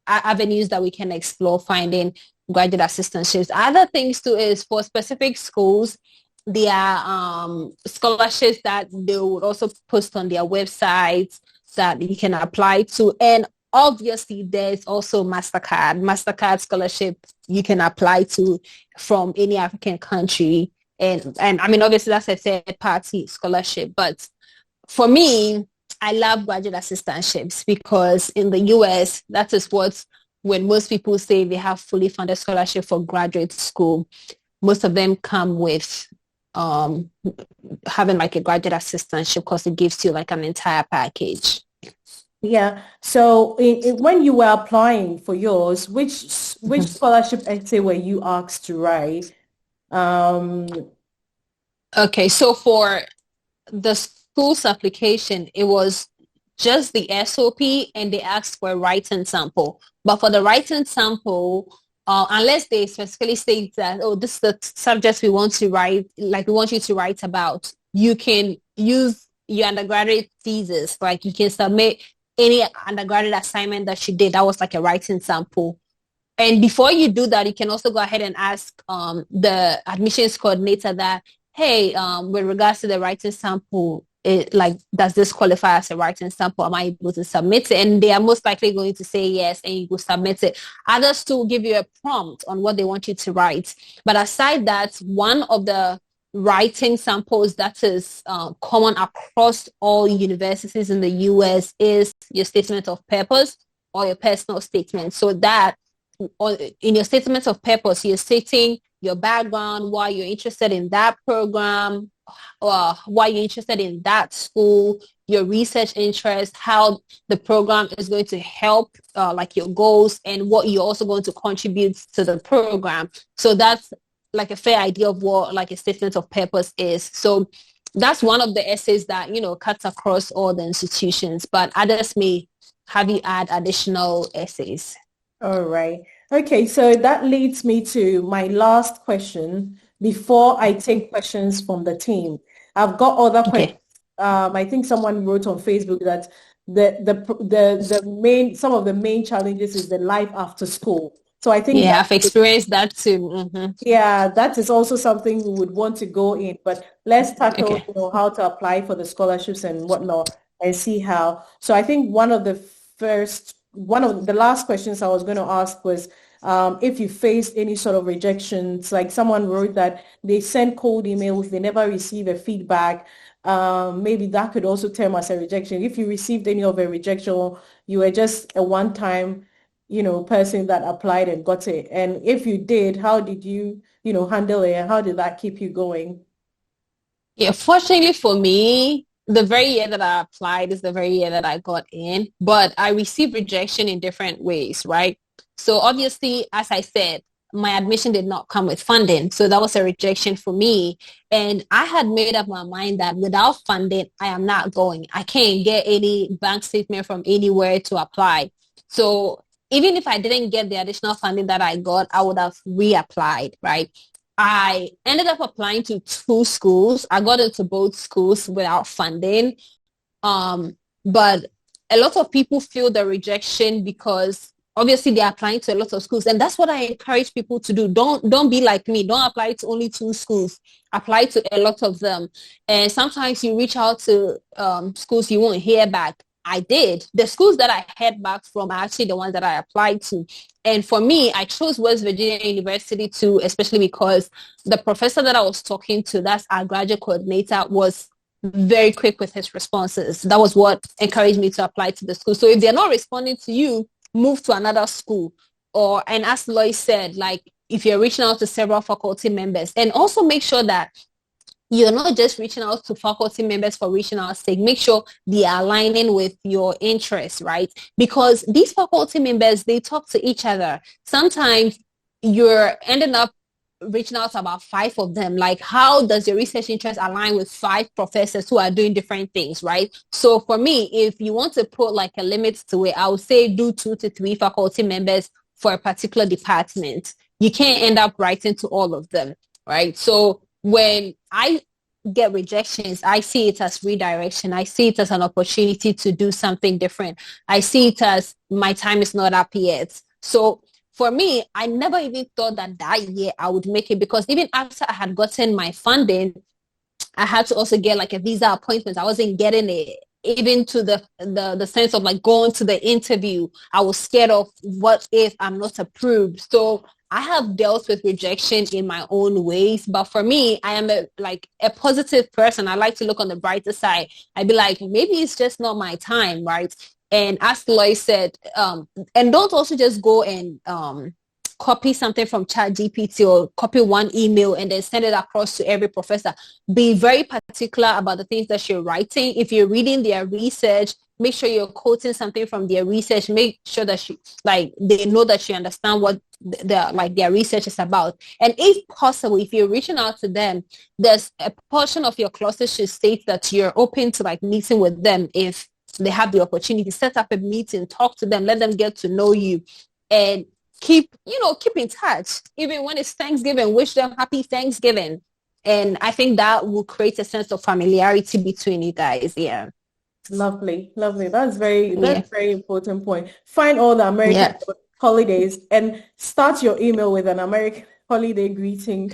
avenues that we can explore finding graduate assistantships. Other things too is for specific schools, there are scholarships that they would also post on their websites that you can apply to. And obviously there's also MasterCard scholarship you can apply to from any African country. And I mean, obviously that's a third party scholarship. But for me, I love graduate assistantships because in the US, that is what, when most people say they have fully funded scholarship for graduate school, most of them come with having like a graduate assistantship because it gives you like an entire package. Yeah. So when you were applying for yours, which scholarship essay were you asked to write? Um, Okay, so for the school's application, it was just the SOP and they asked for a writing sample. But for the writing sample, unless they specifically state that, oh, this is the subject we want to write, like we want you to write about, you can use your undergraduate thesis. Like you can submit any undergraduate assignment that you did. That was like a writing sample. And before you do that, you can also go ahead and ask the admissions coordinator that, hey, with regards to the writing sample, does this qualify as a writing sample? Am I able to submit it? And they are most likely going to say yes, and you will submit it. Others too will give you a prompt on what they want you to write. But aside that, one of the writing samples that is common across all universities in the US is your statement of purpose or your personal statement. So that or in your statement of purpose, you're stating your background, why you're interested in that program, why you're interested in that school, your research interest, how the program is going to help like your goals, and what you're also going to contribute to the program. So that's like a fair idea of what like a statement of purpose is. So that's one of the essays that, you know, cuts across all the institutions, but others may have you add additional essays. all right. Okay, so that leads me to my last question before I take questions from the team. I've got other questions. Okay. I think someone wrote on Facebook that the main some of the main challenges is the life after school. So I think Yeah, that I've experienced that too. Mm-hmm. yeah, that is also something we would want to go in. But let's tackle, Okay. how to apply for the scholarships and whatnot and see how. So I think one of the last questions I was going to ask was if you faced any sort of rejections, like someone wrote that they sent cold emails, they never receive a feedback. Maybe that could also term as a rejection. If you received any of a rejection, you were just a one-time person that applied and got it. And if you did, how did you, handle it? And how did that keep you going? Yeah, fortunately for me, the very year that I applied is the very year that I got in, but I received rejection in different ways, right? So obviously, as I said, my admission did not come with funding. So that was a rejection for me. And I had made up my mind that without funding, I am not going. I can't get any bank statement from anywhere to apply. So even if I didn't get the additional funding that I got, I would have reapplied, right? I ended up applying to two schools. I got into both schools without funding. But a lot of people feel the rejection because obviously they're applying to a lot of schools. And that's what I encourage people to do. Don't be like me. Don't apply to only two schools. Apply to a lot of them. And sometimes you reach out to schools, you won't hear back. I did. The schools that I heard back from are actually the ones that I applied to. And for me, I chose West Virginia University too, especially because the professor that I was talking to, that's our graduate coordinator, was very quick with his responses. That was what encouraged me to apply to the school. So if they're not responding to you, move to another school. Or, and as Lois said, like if you're reaching out to several faculty members, and also make sure that you're not just reaching out to faculty members for reaching out sake. Make sure they are aligning with your interests, right? Because these faculty members, they talk to each other. Sometimes you're ending up reaching out to about 5 of them. Like, how does your research interest align with 5 professors who are doing different things, right? So for me, if you want to put like a limit to it, I would say do 2 to 3 faculty members for a particular department. You can't end up writing to all of them, right? So when I get rejections, I see it as redirection. I see it as an opportunity to do something different. I see it as my time is not up yet. So for me, I never even thought that year I would make it, because even after I had gotten my funding, I had to also get like a visa appointment. I wasn't getting it. Even to the sense of like going to the interview, I was scared of what if I'm not approved. So I have dealt with rejection in my own ways, but for me, I am a positive person. I like to look on the brighter side. I'd be like, maybe it's just not my time, right? And as Lois said, and don't also just go and copy something from ChatGPT or copy one email and then send it across to every professor. Be very particular about the things that you're writing. If you're reading their research, make sure you're quoting something from their research. Make sure that they know that you understand what their research is about. And if possible, if you're reaching out to them, there's a portion of your clauses should state that you're open to like meeting with them if they have the opportunity. Set up a meeting, talk to them, let them get to know you, and keep in touch. Even when it's Thanksgiving, wish them happy Thanksgiving. And I think that will create a sense of familiarity between you guys. Yeah. Lovely. That's very important point. Find all the American holidays and start your email with an American holiday greeting.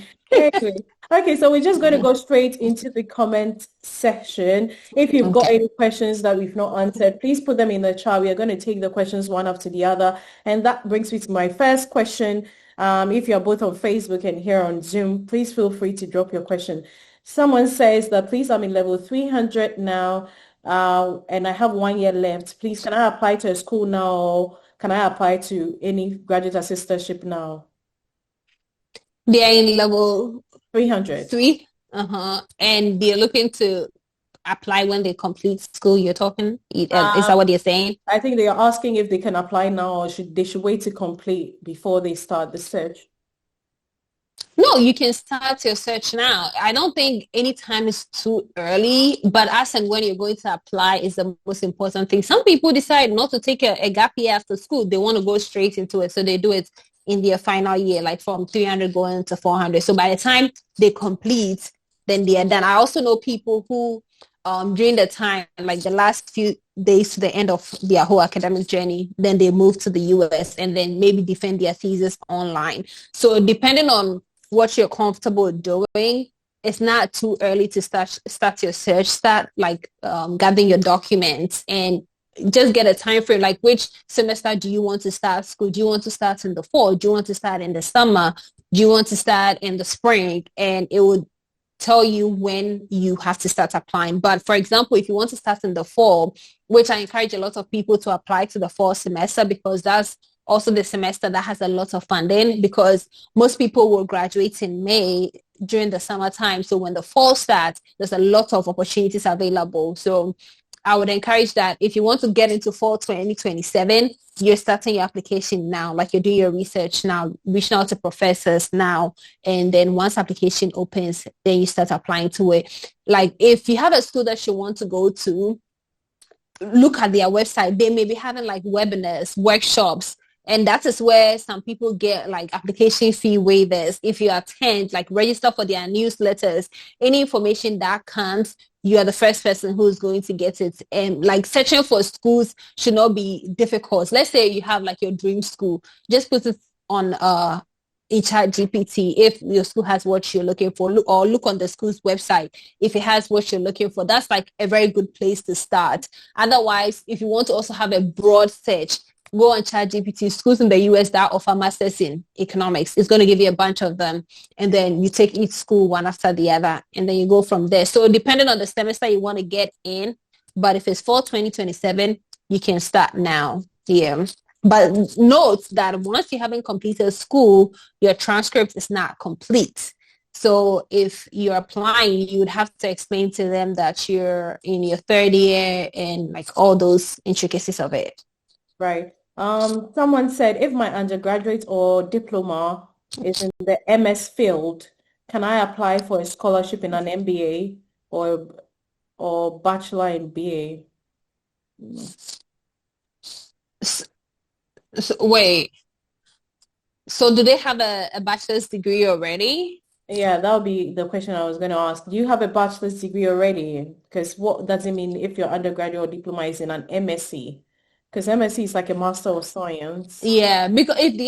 Okay, so we're just going to go straight into the comment section. If you've got any questions that we've not answered, please put them in the chat. We are going to take the questions one after the other. And that brings me to my first question. If you're both on Facebook and here on Zoom, please feel free to drop your question. Someone says that, please, I'm in level 300 now, and I have 1 year left. Please, can I apply to a school now, or can I apply to any graduate assistantship now? They are in level 300. 3. And they're looking to apply when they complete school, you're talking? Is that what you're saying? I think they are asking if they can apply now, or they should wait to complete before they start the search. No, you can start your search now. I don't think any time is too early, but as and when you're going to apply is the most important thing. Some people decide not to take a gap year after school. They want to go straight into it. So they do it in their final year, like from 300 going to 400. So by the time they complete, then they are done. I also know people who during the time, like the last few days to the end of their whole academic journey, then they move to the US and then maybe defend their thesis online. So depending on what you're comfortable doing, it's not too early to start your search. Start like gathering your documents and just get a time frame. Like, which semester do you want to start school? Do you want to start in the fall? Do you want to start in the summer? Do you want to start in the spring? And it would tell you when you have to start applying. But for example, if you want to start in the fall, which I encourage a lot of people to apply to the fall semester, because that's also the semester that has a lot of funding, because most people will graduate in May during the summertime. So when the fall starts, there's a lot of opportunities available. So I would encourage that if you want to get into fall 2027, you're starting your application now, like you're doing your research now, reaching out to professors now. And then once application opens, then you start applying to it. Like if you have a school that you want to go to, look at their website. They may be having like webinars, workshops, and that is where some people get like application fee waivers. If you attend, like register for their newsletters, any information that comes, you are the first person who's going to get it. And like searching for schools should not be difficult. Let's say you have like your dream school, just put it on ChatGPT if your school has what you're looking for, or look on the school's website if it has what you're looking for. That's like a very good place to start. Otherwise, if you want to also have a broad search, go on ChatGPT, schools in the US that offer masters in economics. It's going to give you a bunch of them. And then you take each school one after the other. And then you go from there. So depending on the semester you want to get in, but if it's for 2027, you can start now. Yeah. But note that once you haven't completed school, your transcript is not complete. So if you're applying, you would have to explain to them that you're in your third year and like all those intricacies of it. Right. Someone said if my undergraduate or diploma is in the MS field, can I apply for a scholarship in an MBA or bachelor in BA? Wait, so do they have a bachelor's degree already? Yeah, that would be the question I was going to ask. Do you have a bachelor's degree already? Because what does it mean if your undergraduate or diploma is in an MSc? Because MSc is like a Master of Science. Yeah, because if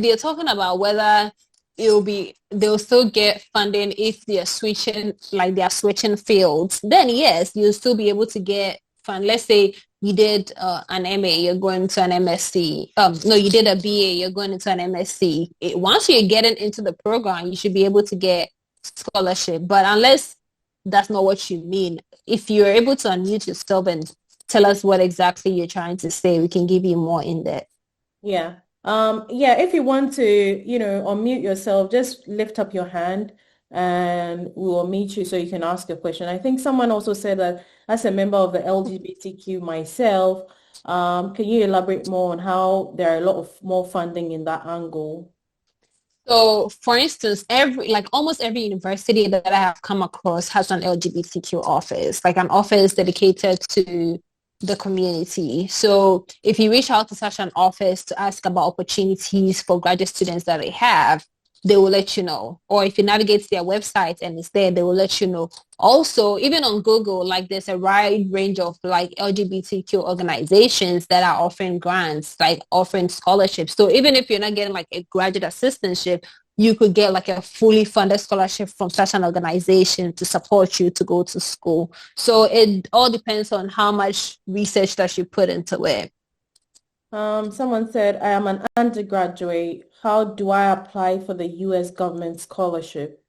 they're talking about whether they'll still get funding if they're switching fields, then yes, you'll still be able to get fund. Let's say you did an MA, you're going to an MSc. No, you did a BA, you're going into an MSc. Once you're getting into the program, you should be able to get scholarship. But unless that's not what you mean, if you're able to unmute yourself and tell us what exactly you're trying to say, we can give you more in depth. Yeah. Yeah, if you want to, unmute yourself, just lift up your hand and we will meet you so you can ask a question. I think someone also said that as a member of the LGBTQ myself, can you elaborate more on how there are a lot of more funding in that angle? So, for instance, almost every university that I have come across has an LGBTQ office, like an office dedicated to the community. So, if you reach out to such an office to ask about opportunities for graduate students that they have, they will let you know. Or if you navigate to their website and it's there, they will let you know. Also, even on Google, like there's a wide range of like LGBTQ organizations that are offering grants, like offering scholarships. So even if you're not getting like a graduate assistantship, you could get like a fully funded scholarship from such an organization to support you to go to school. So it all depends on how much research that you put into it. Someone said, I am an undergraduate. How do I apply for the US government scholarship?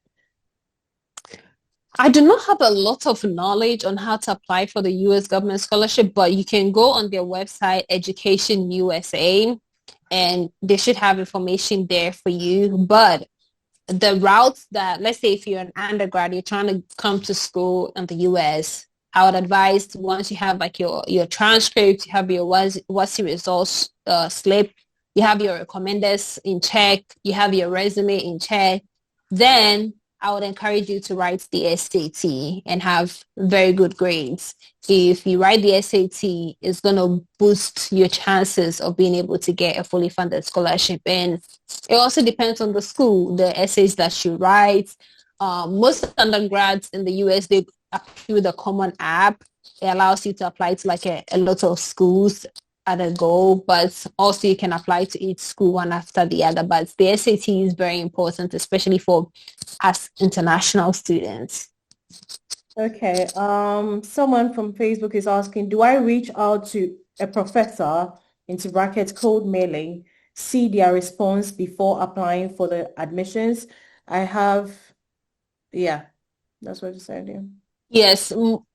I do not have a lot of knowledge on how to apply for the US government scholarship, but you can go on their website, Education USA, and they should have information there for you. But the routes that, let's say if you're an undergrad, you're trying to come to school in the US, I would advise once you have like your transcript, you have your WASI results slip, you have your recommenders in check, you have your resume in check, then I would encourage you to write the SAT and have very good grades. If you write the SAT, it's going to boost your chances of being able to get a fully funded scholarship. And it also depends on the school, the essays that you write. Most undergrads in the US, they apply with a common app. It allows you to apply to like a lot of schools at a go, but also you can apply to each school one after the other. But the SAT is very important, especially for us international students. Okay. Someone from Facebook is asking, do I reach out to a professor into brackets cold mailing, see their response before applying for the admissions? Yeah, that's what you said. Yeah. Yes,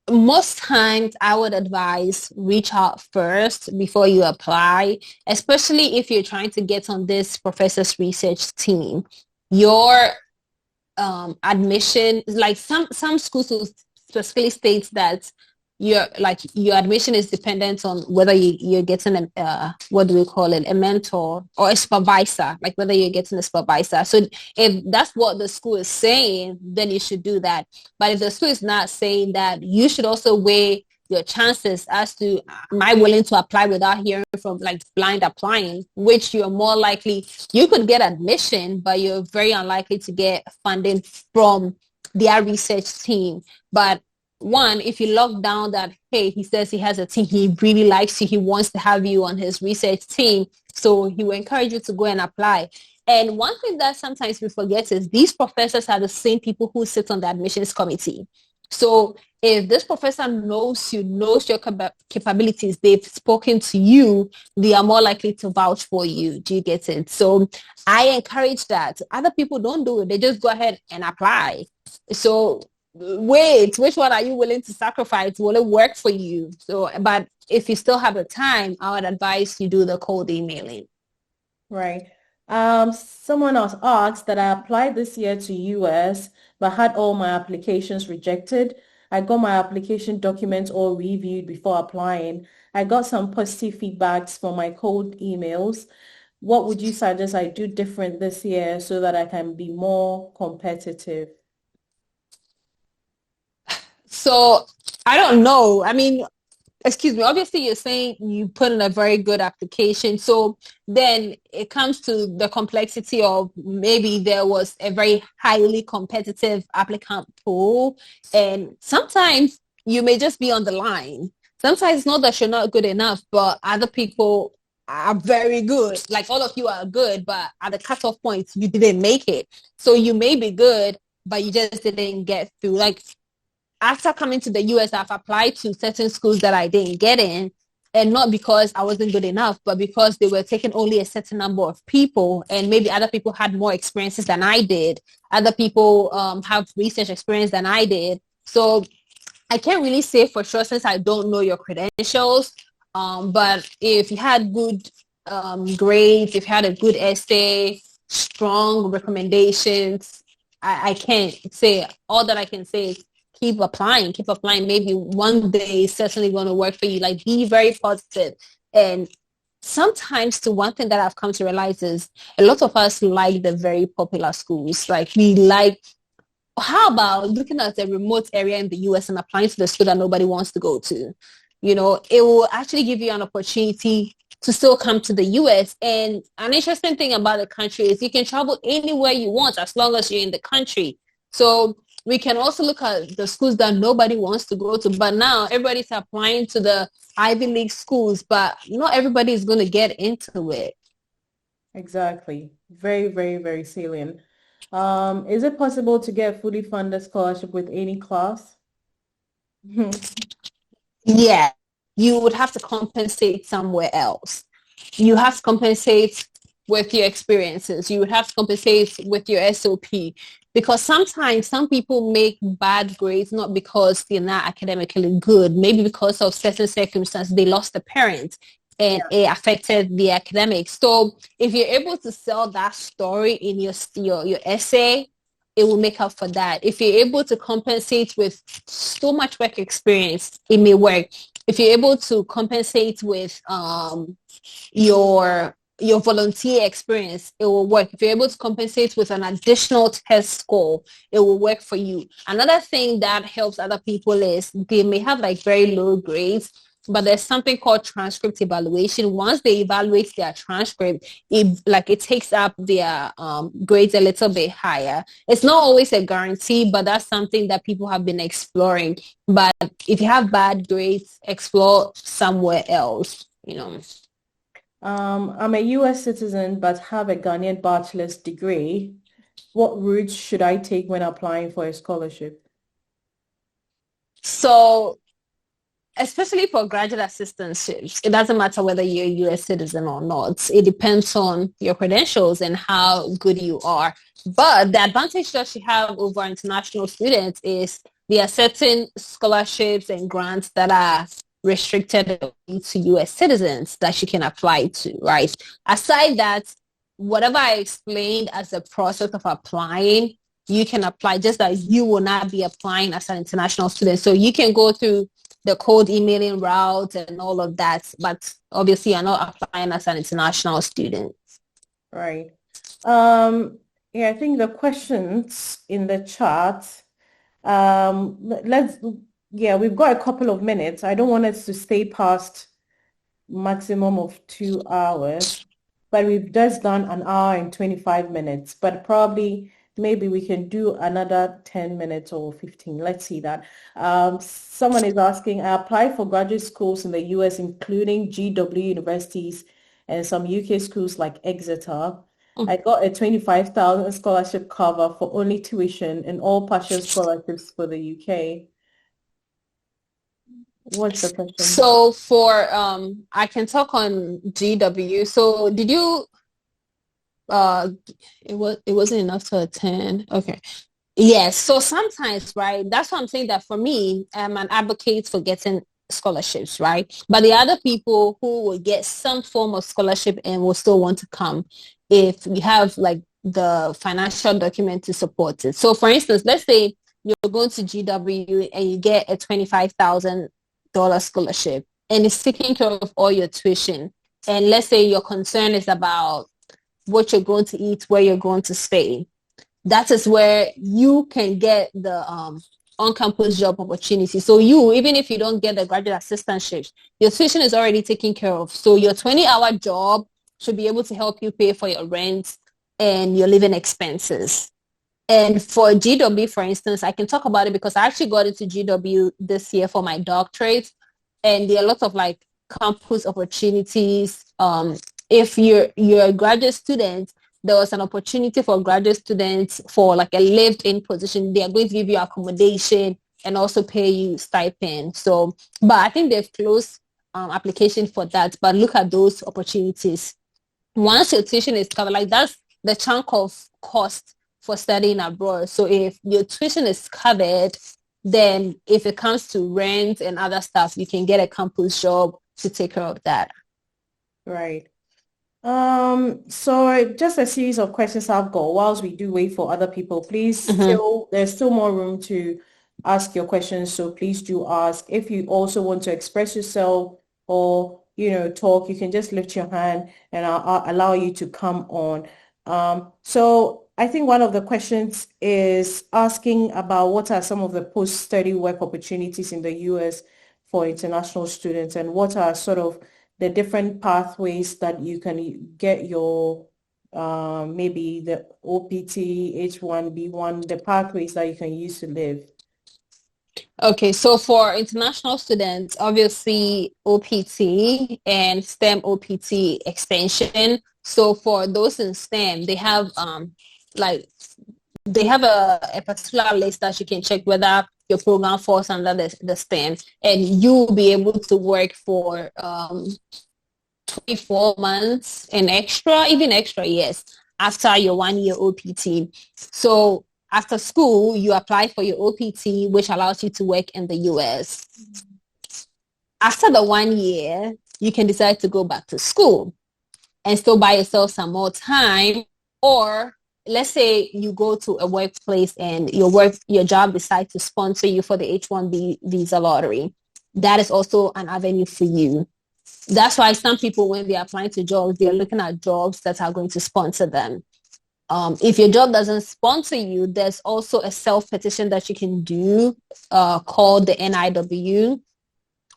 most times I would advise reach out first before you apply, especially if you're trying to get on this professor's research team. Your admission, like some schools will specifically states that your admission is dependent on whether you're getting what do we call it, a mentor or a supervisor, like whether you're getting a supervisor. So if that's what the school is saying, then you should do that. But if the school is not saying that, you should also weigh your chances as to am I willing to apply without hearing from like blind applying, which you're more likely, you could get admission, but you're very unlikely to get funding from their research team. But one, if you lock down that, hey, he says he has a team, he really likes you, he wants to have you on his research team, so he will encourage you to go and apply. And one thing that sometimes we forget is these professors are the same people who sit on the admissions committee. So if this professor knows you, knows your capabilities, they've spoken to you, they are more likely to vouch for you. Do you get it? So I encourage that. Other people don't do it. They just go ahead and apply. So wait, which one are you willing to sacrifice? Will it work for you? So, but if you still have the time, I would advise you do the cold emailing. Right. Someone else asked that I applied this year to US, but had all my applications rejected. I got my application documents all reviewed before applying. I got some positive feedbacks from my cold emails. What would you suggest I do different this year so that I can be more competitive? So I don't know. I mean, excuse me, obviously you're saying you put in a very good application. So then it comes to the complexity of maybe there was a very highly competitive applicant pool. And sometimes you may just be on the line. Sometimes it's not that you're not good enough, but other people are very good. Like all of you are good, but at the cutoff point, you didn't make it. So you may be good, but you just didn't get through. Like after coming to the US, I've applied to certain schools that I didn't get in, and not because I wasn't good enough, but because they were taking only a certain number of people, and maybe other people had more experiences than I did. Other people have research experience than I did. So I can't really say for sure since I don't know your credentials. But if you had good grades, if you had a good essay, strong recommendations, I can't say. All that I can say is keep applying, keep applying. Maybe one day it's certainly going to work for you. Like be very positive. And sometimes the one thing that I've come to realize is a lot of us like the very popular schools. Like we like, how about looking at a remote area in the US and applying to the school that nobody wants to go to? You know, it will actually give you an opportunity to still come to the US. And an interesting thing about the country is you can travel anywhere you want as long as you're in the country. So we can also look at the schools that nobody wants to go to. But now everybody's applying to the Ivy League schools, but not everybody is going to get into it. Exactly. Very, very, very salient. Is it possible to get a fully funded scholarship with any class? Yeah, you would have to compensate somewhere else. You have to compensate with your experiences. You would have to compensate with your SOP because sometimes some people make bad grades not because they're not academically good, maybe because of certain circumstances. They lost a parent and Yeah. it affected the academics. So if you're able to sell that story in your essay, it will make up for that. If you're able to compensate with so much work experience, it may work. If you're able to compensate with your volunteer experience, it will work. If you're able to compensate with an additional test score, it will work for you. Another thing that helps other people is they may have like very low grades, but there's something called transcript evaluation. Once they evaluate their transcript, it takes up their grades a little bit higher. It's not always a guarantee, but that's something that people have been exploring. But if you have bad grades, explore somewhere else, you know. I'm a US citizen but have a Ghanaian bachelor's degree. What route should I take when applying for a scholarship? So especially for graduate assistantships, it doesn't matter whether you're a US citizen or not. It depends on your credentials and how good you are. But the advantage that you have over international students is there are certain scholarships and grants that are restricted to US citizens that you can apply to, right? Aside that, whatever I explained as a process of applying, you can apply just that you will not be applying as an international student. So you can go through the cold emailing route and all of that, but obviously you're not applying as an international student. Right. Yeah, I think the questions in the chat, let's, yeah, we've got a couple of minutes. I don't want us to stay past maximum of 2 hours, but we've just done an hour and 25 minutes, but probably maybe we can do another 10 minutes or 15. Let's see that. Someone is asking, I applied for graduate schools in the US, including GW universities and some UK schools like Exeter. I got a 25,000 scholarship cover for only tuition and all partial scholarships for the UK. What's the question? So for I can talk on GW. So did you uh it wasn't enough to attend. Okay. Yes. So sometimes, right? That's why I'm saying that for me, I'm an advocate for getting scholarships, right? But the other people who will get some form of scholarship and will still want to come if you have like the financial document to support it. So for instance, let's say you're going to GW and you get a $25,000 scholarship and it's taking care of all your tuition. And let's say your concern is about what you're going to eat, where you're going to stay, that is where you can get the on-campus job opportunity. So you, even if you don't get the graduate assistantship, your tuition is already taken care of. So your 20-hour job should be able to help you pay for your rent and your living expenses. And for GW, for instance, I can talk about it because I actually got into GW this year for my doctorate. And there are lots of like campus opportunities. If you're a graduate student, there was an opportunity for graduate students for like a lived-in position. They are going to give you accommodation and also pay you stipend. So, but I think they've closed application for that. But look at those opportunities. Once your tuition is covered, like that's the chunk of cost for studying abroad. So if your tuition is covered, then if it comes to rent and other stuff, you can get a campus job to take care of that. Right. So just a series of questions I've got whilst we do wait for other people. Mm-hmm. There's still more room to ask your questions, so please do ask. If you also want to express yourself or, talk, you can just lift your hand and I'll allow you to come on. So I think one of the questions is asking about what are some of the post-study work opportunities in the US for international students and what are sort of the different pathways that you can get your maybe the OPT, H1B1, the pathways that you can use to live. Okay, so for international students, obviously OPT and STEM OPT extension. So for those in STEM, they have like they have a particular list that you can check whether your program falls under the STEM, and you'll be able to work for 24 months and extra, even extra years after your 1 year OPT. So after school, you apply for your OPT, which allows you to work in the US. After the 1 year, you can decide to go back to school and still buy yourself some more time. Or let's say you go to a workplace and your job decides to sponsor you for the H-1B visa lottery. That is also an avenue for you. That's why some people, when they're applying to jobs, they're looking at jobs that are going to sponsor them. If your job doesn't sponsor you, there's also a self-petition that you can do called the NIW,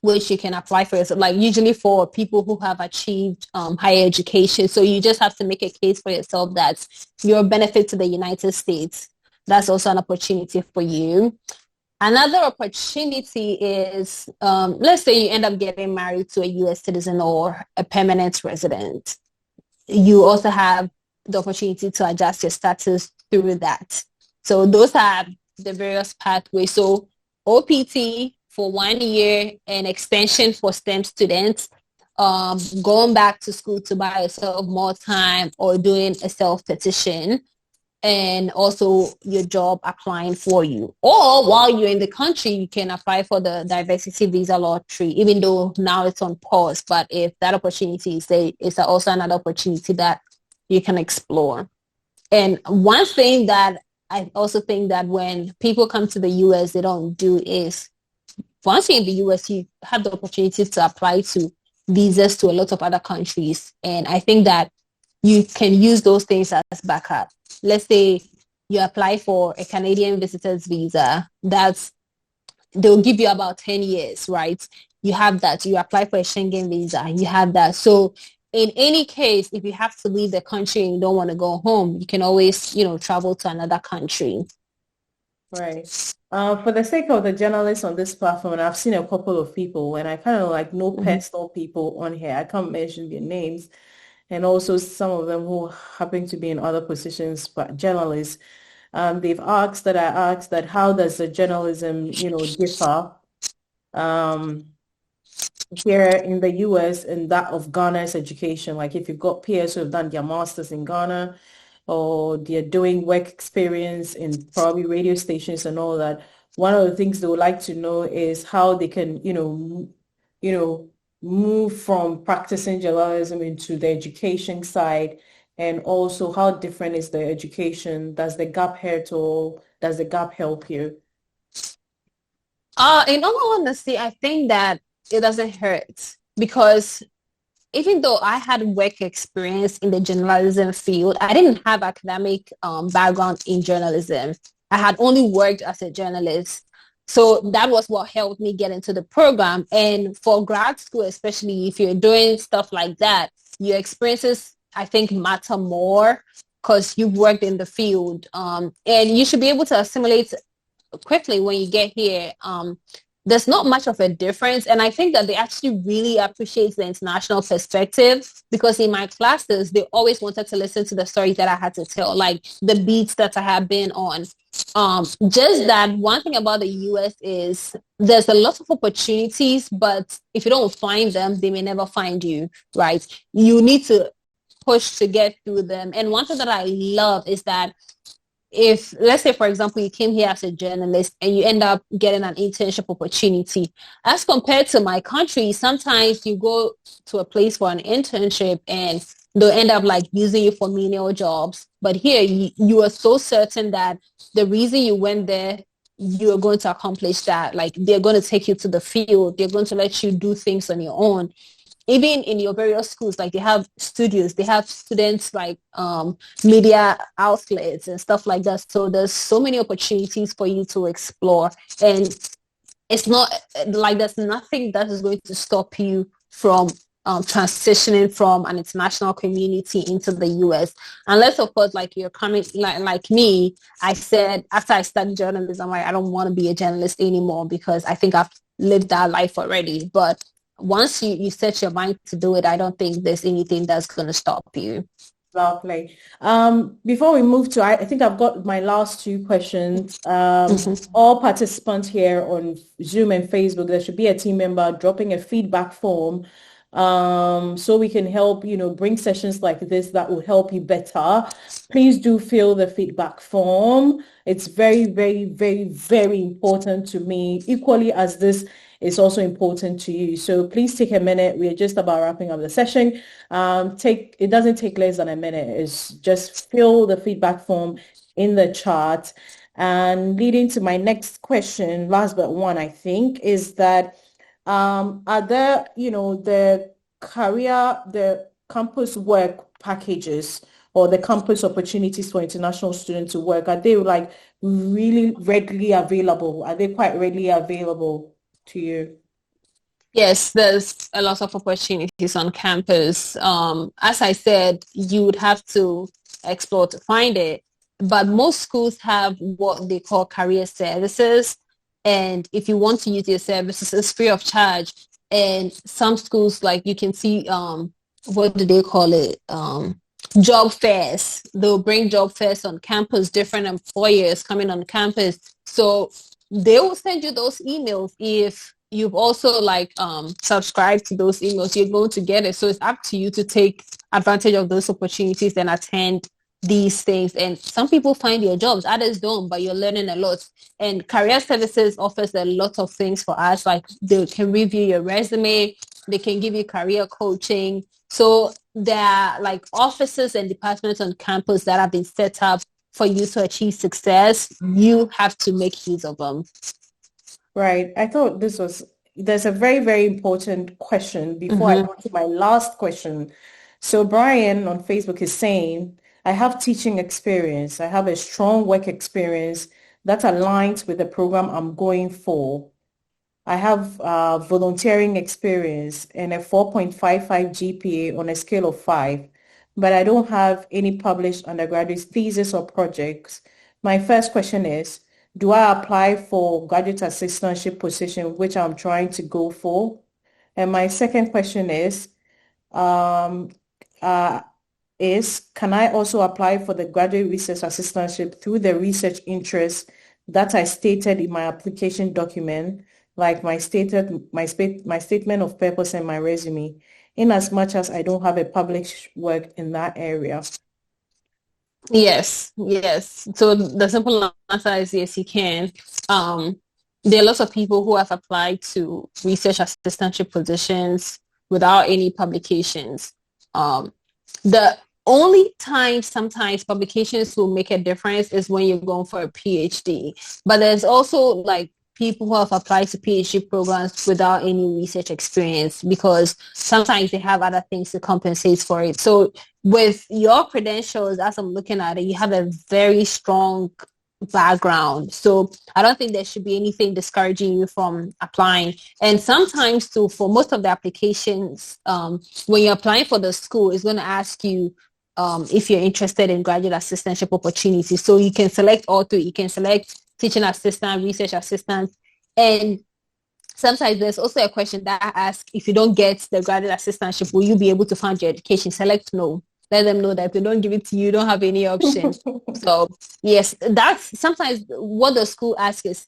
which you can apply for yourself, like usually for people who have achieved higher education. So you just have to make a case for yourself that you're a benefit to the United States. That's also an opportunity for you. Another opportunity is, let's say you end up getting married to a U.S. citizen or a permanent resident. You also have the opportunity to adjust your status through that. So those are the various pathways. So OPT for 1 year and extension for STEM students, going back to school to buy yourself more time or doing a self-petition, and also your job applying for you. Or while you're in the country, you can apply for the diversity visa lottery, even though now it's on pause. But if that opportunity is there, it's also another opportunity that you can explore. And one thing that I also think that when people come to the US, they don't do is once you're in the US, you have the opportunity to apply to visas to a lot of other countries. And I think that you can use those things as backup. Let's say you apply for a Canadian visitor's visa. They'll give you about 10 years, right? You have that. You apply for a Schengen visa. You have that. So in any case, if you have to leave the country and you don't want to go home, you can always, travel to another country. Right. For the sake of the journalists on this platform, and I've seen a couple of people, and I kind of like know Mm-hmm. personal people on here. I can't mention their names, and also some of them who happen to be in other positions, but journalists. They've asked that I asked that how does the journalism, differ um, here in the US and that of Ghana's education. Like if you've got peers who have done their masters in Ghana or they're doing work experience in probably radio stations and all that, one of the things they would like to know is how they can, you know, move from practicing journalism into the education side, and also how different is the education? Does the gap hurt or does the gap help you? In all honesty, I think that it doesn't hurt because even though I had work experience in the journalism field, I didn't have academic background in journalism. I had only worked as a journalist. So that was what helped me get into the program. And for grad school, especially if you're doing stuff like that, your experiences, I think, matter more because you've worked in the field. And you should be able to assimilate quickly when you get here. There's not much of a difference. And I think that they actually really appreciate the international perspective because in my classes, they always wanted to listen to the stories that I had to tell, like the beats that I have been on. Just that one thing about the US is there's a lot of opportunities, but if you don't find them, they may never find you, right? You need to push to get through them. And one thing that I love is that if let's say for example you came here as a journalist and you end up getting an internship opportunity as compared to my country, sometimes you go to a place for an internship and they'll end up like using you for menial jobs, but here you are so certain that the reason you went there, you're going to accomplish that. Like they're going to take you to the field, they're going to let you do things on your own. Even in your various schools, like they have studios, they have students like media outlets and stuff like that. So there's so many opportunities for you to explore. And it's not like there's nothing that is going to stop you from transitioning from an international community into the US. Unless, of course, like you're coming, like me, I said, after I studied journalism, I don't want to be a journalist anymore because I think I've lived that life already. But once you set your mind to do it, I don't think there's anything that's going to stop you. Lovely. Before we move to, I think I've got my last two questions. Mhm. All participants here on Zoom and Facebook, there should be a team member dropping a feedback form, so we can help, bring sessions like this that will help you better. Please do fill the feedback form. It's very, very, very, very important to me, equally as this is also important to you. So please take a minute. We are just about wrapping up the session. It doesn't take less than a minute. It's just fill the feedback form in the chat. And leading to my next question, last but one, I think, is that are there, the campus work packages or the campus opportunities for international students to work, are they like really readily available? Are they quite readily available to you? Yes, there's a lot of opportunities on campus. As I said, you would have to explore to find it, but most schools have what they call career services. And if you want to use your services, it's free of charge. And some schools, like you can see, what do they call it? Job fairs. They'll bring job fairs on campus, different employers coming on campus. So they will send you those emails if you've also like subscribed to those emails, you're going to get it. So it's up to you to take advantage of those opportunities and attend these things. And some people find their jobs, others don't, but you're learning a lot. And career services offers a lot of things for us. Like they can review your resume, they can give you career coaching. So there are like offices and departments on campus that have been set up for you to achieve success. You have to make use of them. Right. There's a very, very important question before I Mm-hmm. go to my last question. So Brian on Facebook is saying, I have teaching experience. I have a strong work experience that aligns with the program I'm going for. I have volunteering experience and a 4.55 GPA on a scale of 5, but I don't have any published undergraduate thesis or projects. My first question is, do I apply for graduate assistantship position, which I'm trying to go for? And my second question um, uh, can I also apply for the graduate research assistantship through the research interest that I stated in my application document? like my statement of purpose and my resume, in as much as I don't have a published work in that area. Yes, yes. So the simple answer is yes, you can. Um, there are lots of people who have applied to research assistantship positions without any publications. Um, the only time sometimes publications will make a difference is when you're going for a PhD. But there's also like people who have applied to PhD programs without any research experience because sometimes they have other things to compensate for it. So with your credentials, as I'm looking at it, you have a very strong background. So I don't think there should be anything discouraging you from applying. And sometimes too, for most of the applications, when you're applying for the school, it's going to ask you if you're interested in graduate assistantship opportunities. So you can select all three. You can select teaching assistant, research assistant, and sometimes there's also a question that asks if you don't get the graduate assistantship, will you be able to fund your education? Select no. Let them know that if they don't give it to you, you don't have any option. So yes, that's sometimes what the school asks is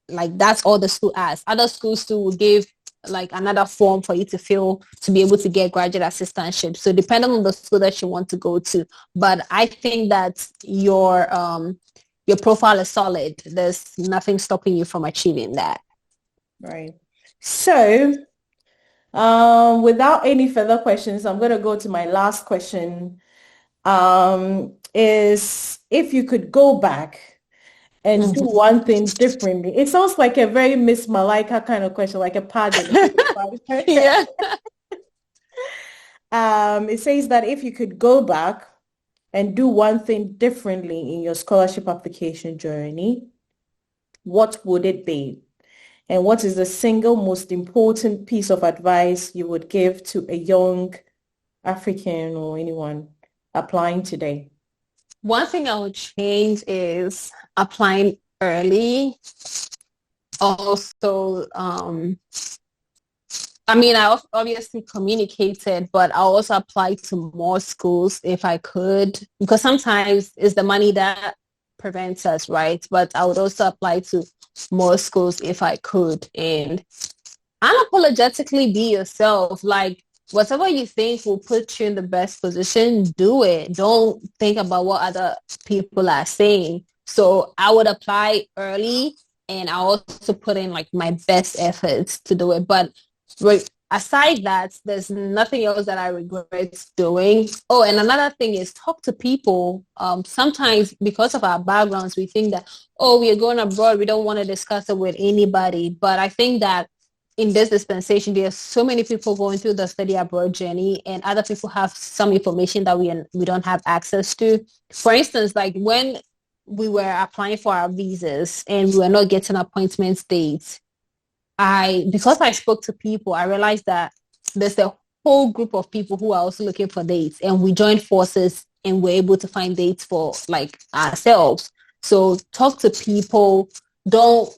like that's all the school asks. Other schools too will give like another form for you to fill to be able to get graduate assistantship. So depending on the school that you want to go to. But I think that your profile is solid. There's nothing stopping you from achieving that. Right. So, without any further questions, I'm going to go to my last question. Is if you could go back and do Mhm. one thing differently. It sounds like a very Miss Malika kind of question, like a pageant. Yeah. It says that if you could go back and do one thing differently in your scholarship application journey, what would it be? And what is the single most important piece of advice you would give to a young African or anyone applying today? One thing I would change is applying early. Also, I mean, I obviously communicated, but I also applied to more schools if I could, because sometimes it's the money that prevents us, right? But I would also apply to more schools if I could. And unapologetically be yourself. Like whatever you think will put you in the best position, do it. Don't think about what other people are saying. So I would apply early and I also put in like my best efforts to do it. But aside that, there's nothing else that I regret doing. Oh, and another thing is talk to people. Sometimes because of our backgrounds, we think that, oh, we are going abroad. We don't want to discuss it with anybody. But I think that in this dispensation, there's so many people going through the study abroad journey, and other people have some information that we don't have access to. For instance, like when we were applying for our visas and we were not getting appointment dates, because I spoke to people, I realized that there's a whole group of people who are also looking for dates, and we joined forces and we're able to find dates for like ourselves. So talk to people. Don't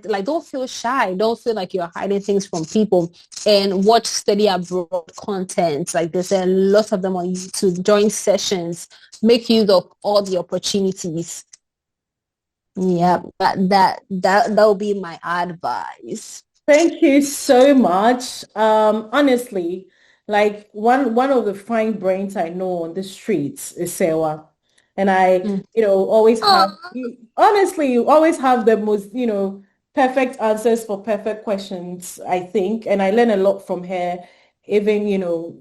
like don't feel shy, don't feel like you're hiding things from people, and watch study abroad content. Like there's a lot of them on YouTube. Join sessions, make use of all the opportunities. Yeah, that will be my advice. Thank you so much. Honestly, like one of the fine brains I know on the streets is Sewa. And I, Mm. always have Oh, honestly, you always have the most, perfect answers for perfect questions, I think. And I learn a lot from her, even,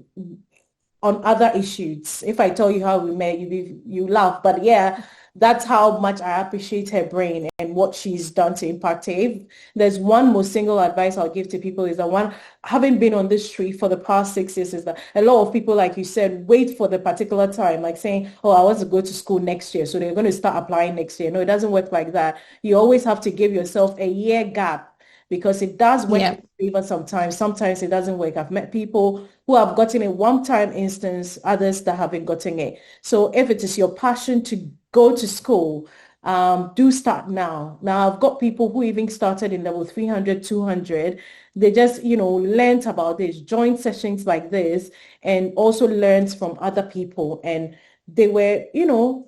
on other issues. If I tell you how we met, you laugh. But yeah, that's how much I appreciate her brain and what she's done to impact it. If there's one most single advice I'll give to people is that one, having been on this street for the past 6 years, is that a lot of people, like you said, wait for the particular time, like saying, oh, I want to go to school next year, so they're going to start applying next year. No, it doesn't work like that. You always have to give yourself a year gap because it does work yeah. in favor sometimes. Sometimes it doesn't work. I've met people who have gotten it one time instance, others that haven't gotten it. So if it is your passion to go to school, do start now. Now I've got people who even started in level 300, 200. They just, learned about this, joined sessions like this, and also learned from other people. And they were,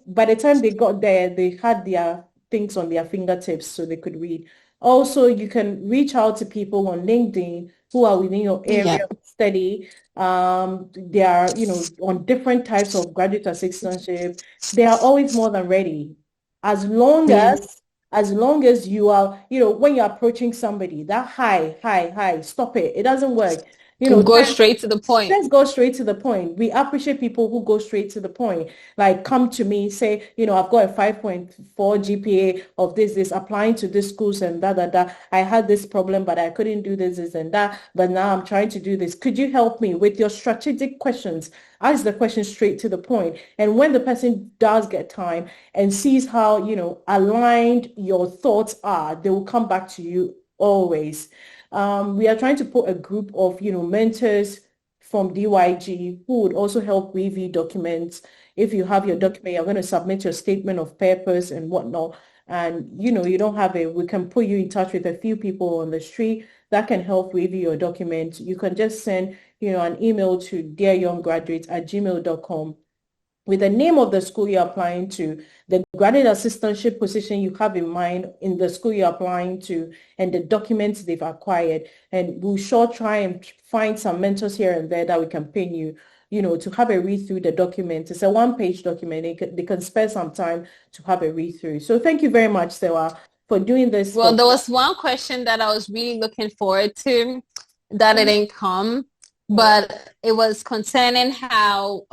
by the time they got there, they had their things on their fingertips so they could read. Also, you can reach out to people on LinkedIn who are within your Yeah. area of study. They are, on different types of graduate assistantship. They are always more than ready. As long Yeah. as, as long as you are, when you're approaching somebody, that hi, stop it. It doesn't work. Go straight to the point. Let's go straight to the point. We appreciate people who go straight to the point. Like come to me, say, I've got a 5.4 GPA of this, applying to this schools and da. I had this problem, but I couldn't do this and that. But now I'm trying to do this. Could you help me with your strategic questions? Ask the question straight to the point. And when the person does get time and sees how, aligned your thoughts are, they will come back to you always. We are trying to put a group of, mentors from DYG who would also help review documents. If you have your document, you're going to submit your statement of purpose and whatnot. And, you don't have it, we can put you in touch with a few people on the street that can help review your document. You can just send, an email to dearyounggraduates@gmail.com with the name of the school you're applying to, the graduate assistantship position you have in mind in the school you're applying to, and the documents they've acquired. And we'll sure try and find some mentors here and there that we can pin you, to have a read through the document. It's a one-page document. They can spare some time to have a read through. So thank you very much, Sewa, for doing this Well, for. there was one question that I was really looking forward to that it didn't come, but it was concerning how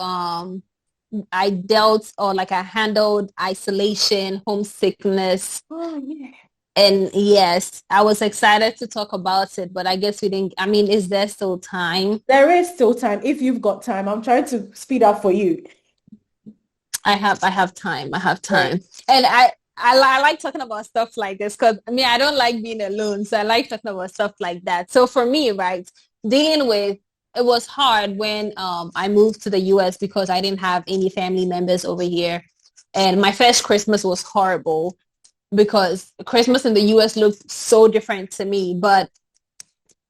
I dealt or like I handled isolation, homesickness. Oh, yeah. And yes, I was excited to talk about it, but I guess we didn't. I mean, is there still time? There is still time. If you've got time, I'm trying to speed up for you. I have time. I have Right. time. And I like talking about stuff like this because I mean, I don't like being alone. So I like talking about stuff like that. So for me, right, dealing with it was hard when I moved to the US because I didn't have any family members over here. And my first Christmas was horrible because Christmas in the US looked so different to me. But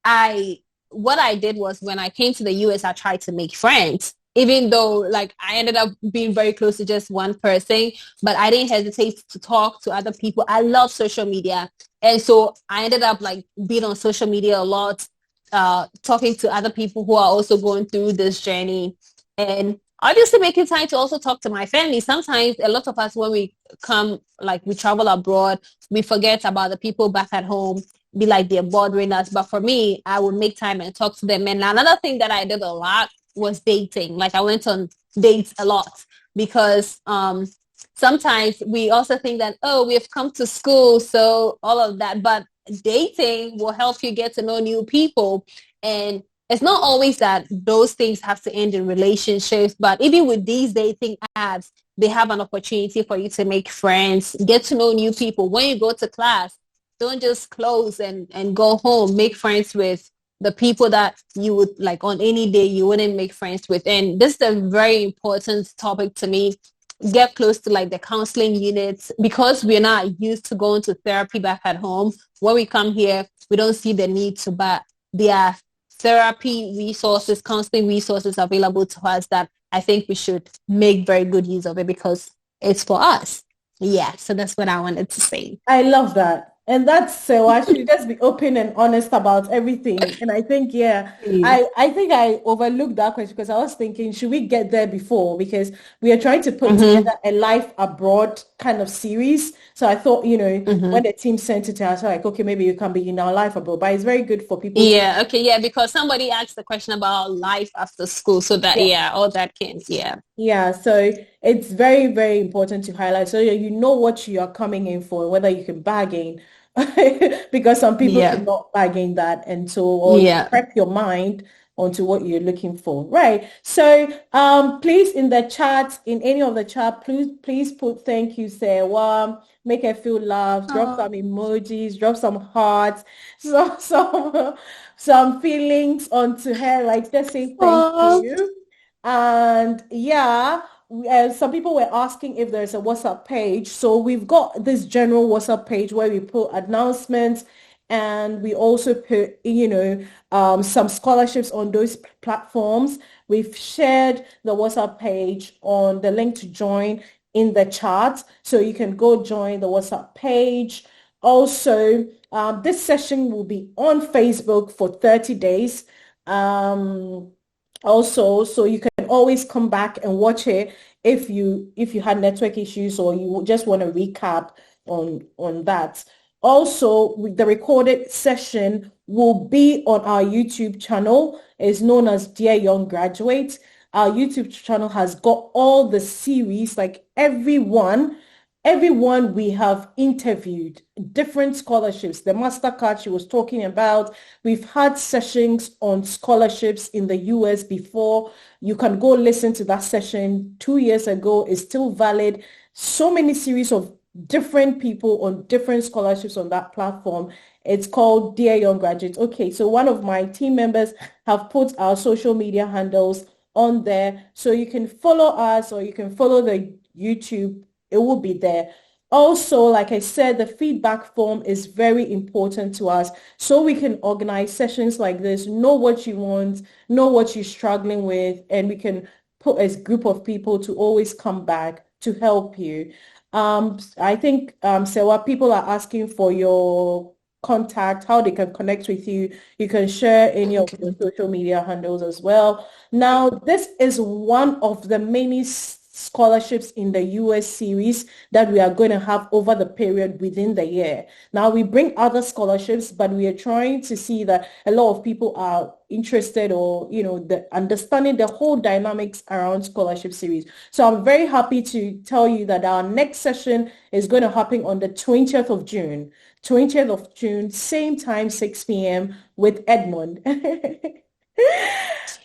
I what I did was when I came to the US, I tried to make friends. Even though like I ended up being very close to just one person, but I didn't hesitate to talk to other people. I love social media. And so I ended up like being on social media a lot, talking to other people who are also going through this journey. And obviously making time to also talk to my family. Sometimes a lot of us when we come, like we travel abroad, we forget about the people back at home be like they're bothering us. But for me, I would make time and talk to them. And another thing that I did a lot was dating. Like I went on dates a lot because sometimes we also think that, oh, we have come to school, so all of that. But dating will help you get to know new people. And it's not always that those things have to end in relationships, but even with these dating apps, they have an opportunity for you to make friends, get to know new people. When you go to class, don't just close and go home. Make friends with the people that you would like on any day you wouldn't make friends with. And this is a very important topic to me. Get close to like the counseling units because we're not used to going to therapy back at home. When we come here, we don't see the need to, but there are therapy resources, counseling resources available to us that I think we should make very good use of it because it's for us. Yeah, so that's what I wanted to say. I love that. And that's so I should just be open and honest about everything. And I think, yeah, Mm. I think I overlooked that question because I was thinking, should we get there before? Because we are trying to put Mm-hmm. together a life abroad kind of series. So I thought, when Mm-hmm. the team sent it to us, like, okay, maybe you can be in our life abroad. But it's very good for people to, Yeah, okay, yeah, because somebody asked the question about life after school, so that yeah. yeah, all that can, yeah. Yeah, so it's very, very important to highlight so you know what you are coming in for, whether you can bargain, because some people Yeah. cannot bargain that, and so or you Yeah. prep your mind onto what you're looking for, right? So, please in the chat, in any of the chat, please put thank you, Sarah, make her feel loved, drop Oh. some emojis, drop some hearts, so some feelings onto her, like just say thank Oh. you. And yeah, some people were asking if there's a WhatsApp page. So we've got this general WhatsApp page where we put announcements and we also put, some scholarships on those platforms. We've shared the WhatsApp page on the link to join in the chat. So you can go join the WhatsApp page. Also, this session will be on Facebook for 30 days. Um, Also, so you can always come back and watch it if you had network issues or you just want to recap on that. Also, the recorded session will be on our YouTube channel. It's known as Dear Young Graduates. Our YouTube channel has got all the series, like everyone we have interviewed, different scholarships, the MasterCard she was talking about. We've had sessions on scholarships in the US before. You can go listen to that session 2 years ago. It's still valid. So many series of different people on different scholarships on that platform. It's called Dear Young Graduates. Okay, so one of my team members have put our social media handles on there. So you can follow us or you can follow the YouTube. It will be there. Also, like I said, the feedback form is very important to us so we can organize sessions like this, know what you want, know what you're struggling with, and we can put a group of people to always come back to help you. I think, Sewa, people are asking for your contact, how they can connect with you. You can share any of your social media handles as well. Now, this is one of the many scholarships in the US series that we are going to have over the period within the year. Now, we bring other scholarships, but we are trying to see that a lot of people are interested or, understanding the whole dynamics around scholarship series. So I'm very happy to tell you that our next session is going to happen on the 20th of June. 20th of June, same time, 6 p.m. with Edmund.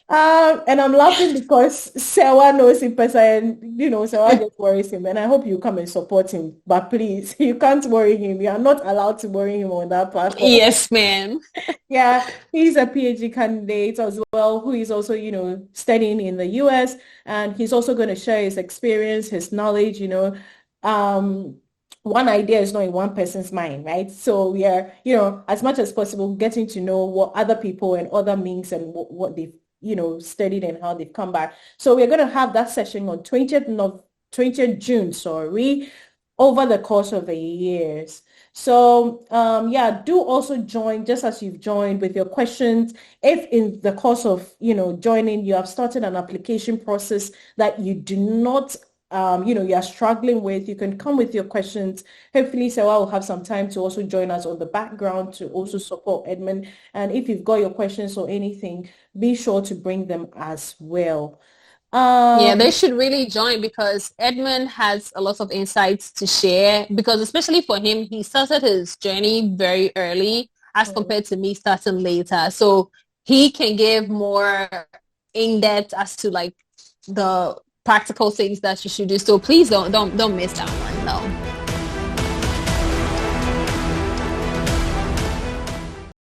And I'm laughing because Sewa knows him personally, and Sewa just worries him, and I hope you come and support him. But please, you can't worry him. You are not allowed to worry him on that platform. Yes, ma'am. Yeah, he's a PhD candidate as well, who is also, studying in the US, and he's also going to share his experience, his knowledge. Um, One idea is not in one person's mind, right? So we are, as much as possible, getting to know what other people and other means and what they've, studied and how they've come back. So we're going to have that session on 20th June, sorry, over the course of the years. So yeah, do also join just as you've joined with your questions. If in the course of, joining, you have started an application process that you do not, you are struggling with, you can come with your questions. Hopefully, Sewa will have some time to also join us on the background to also support Edmund. And if you've got your questions or anything, be sure to bring them as well. Yeah, they Um, should really join because Edmund has a lot of insights to share because especially for him, he started his journey very early as compared to me starting later. So he can give more in depth as to like the practical things that you should do. So please don't miss that one though.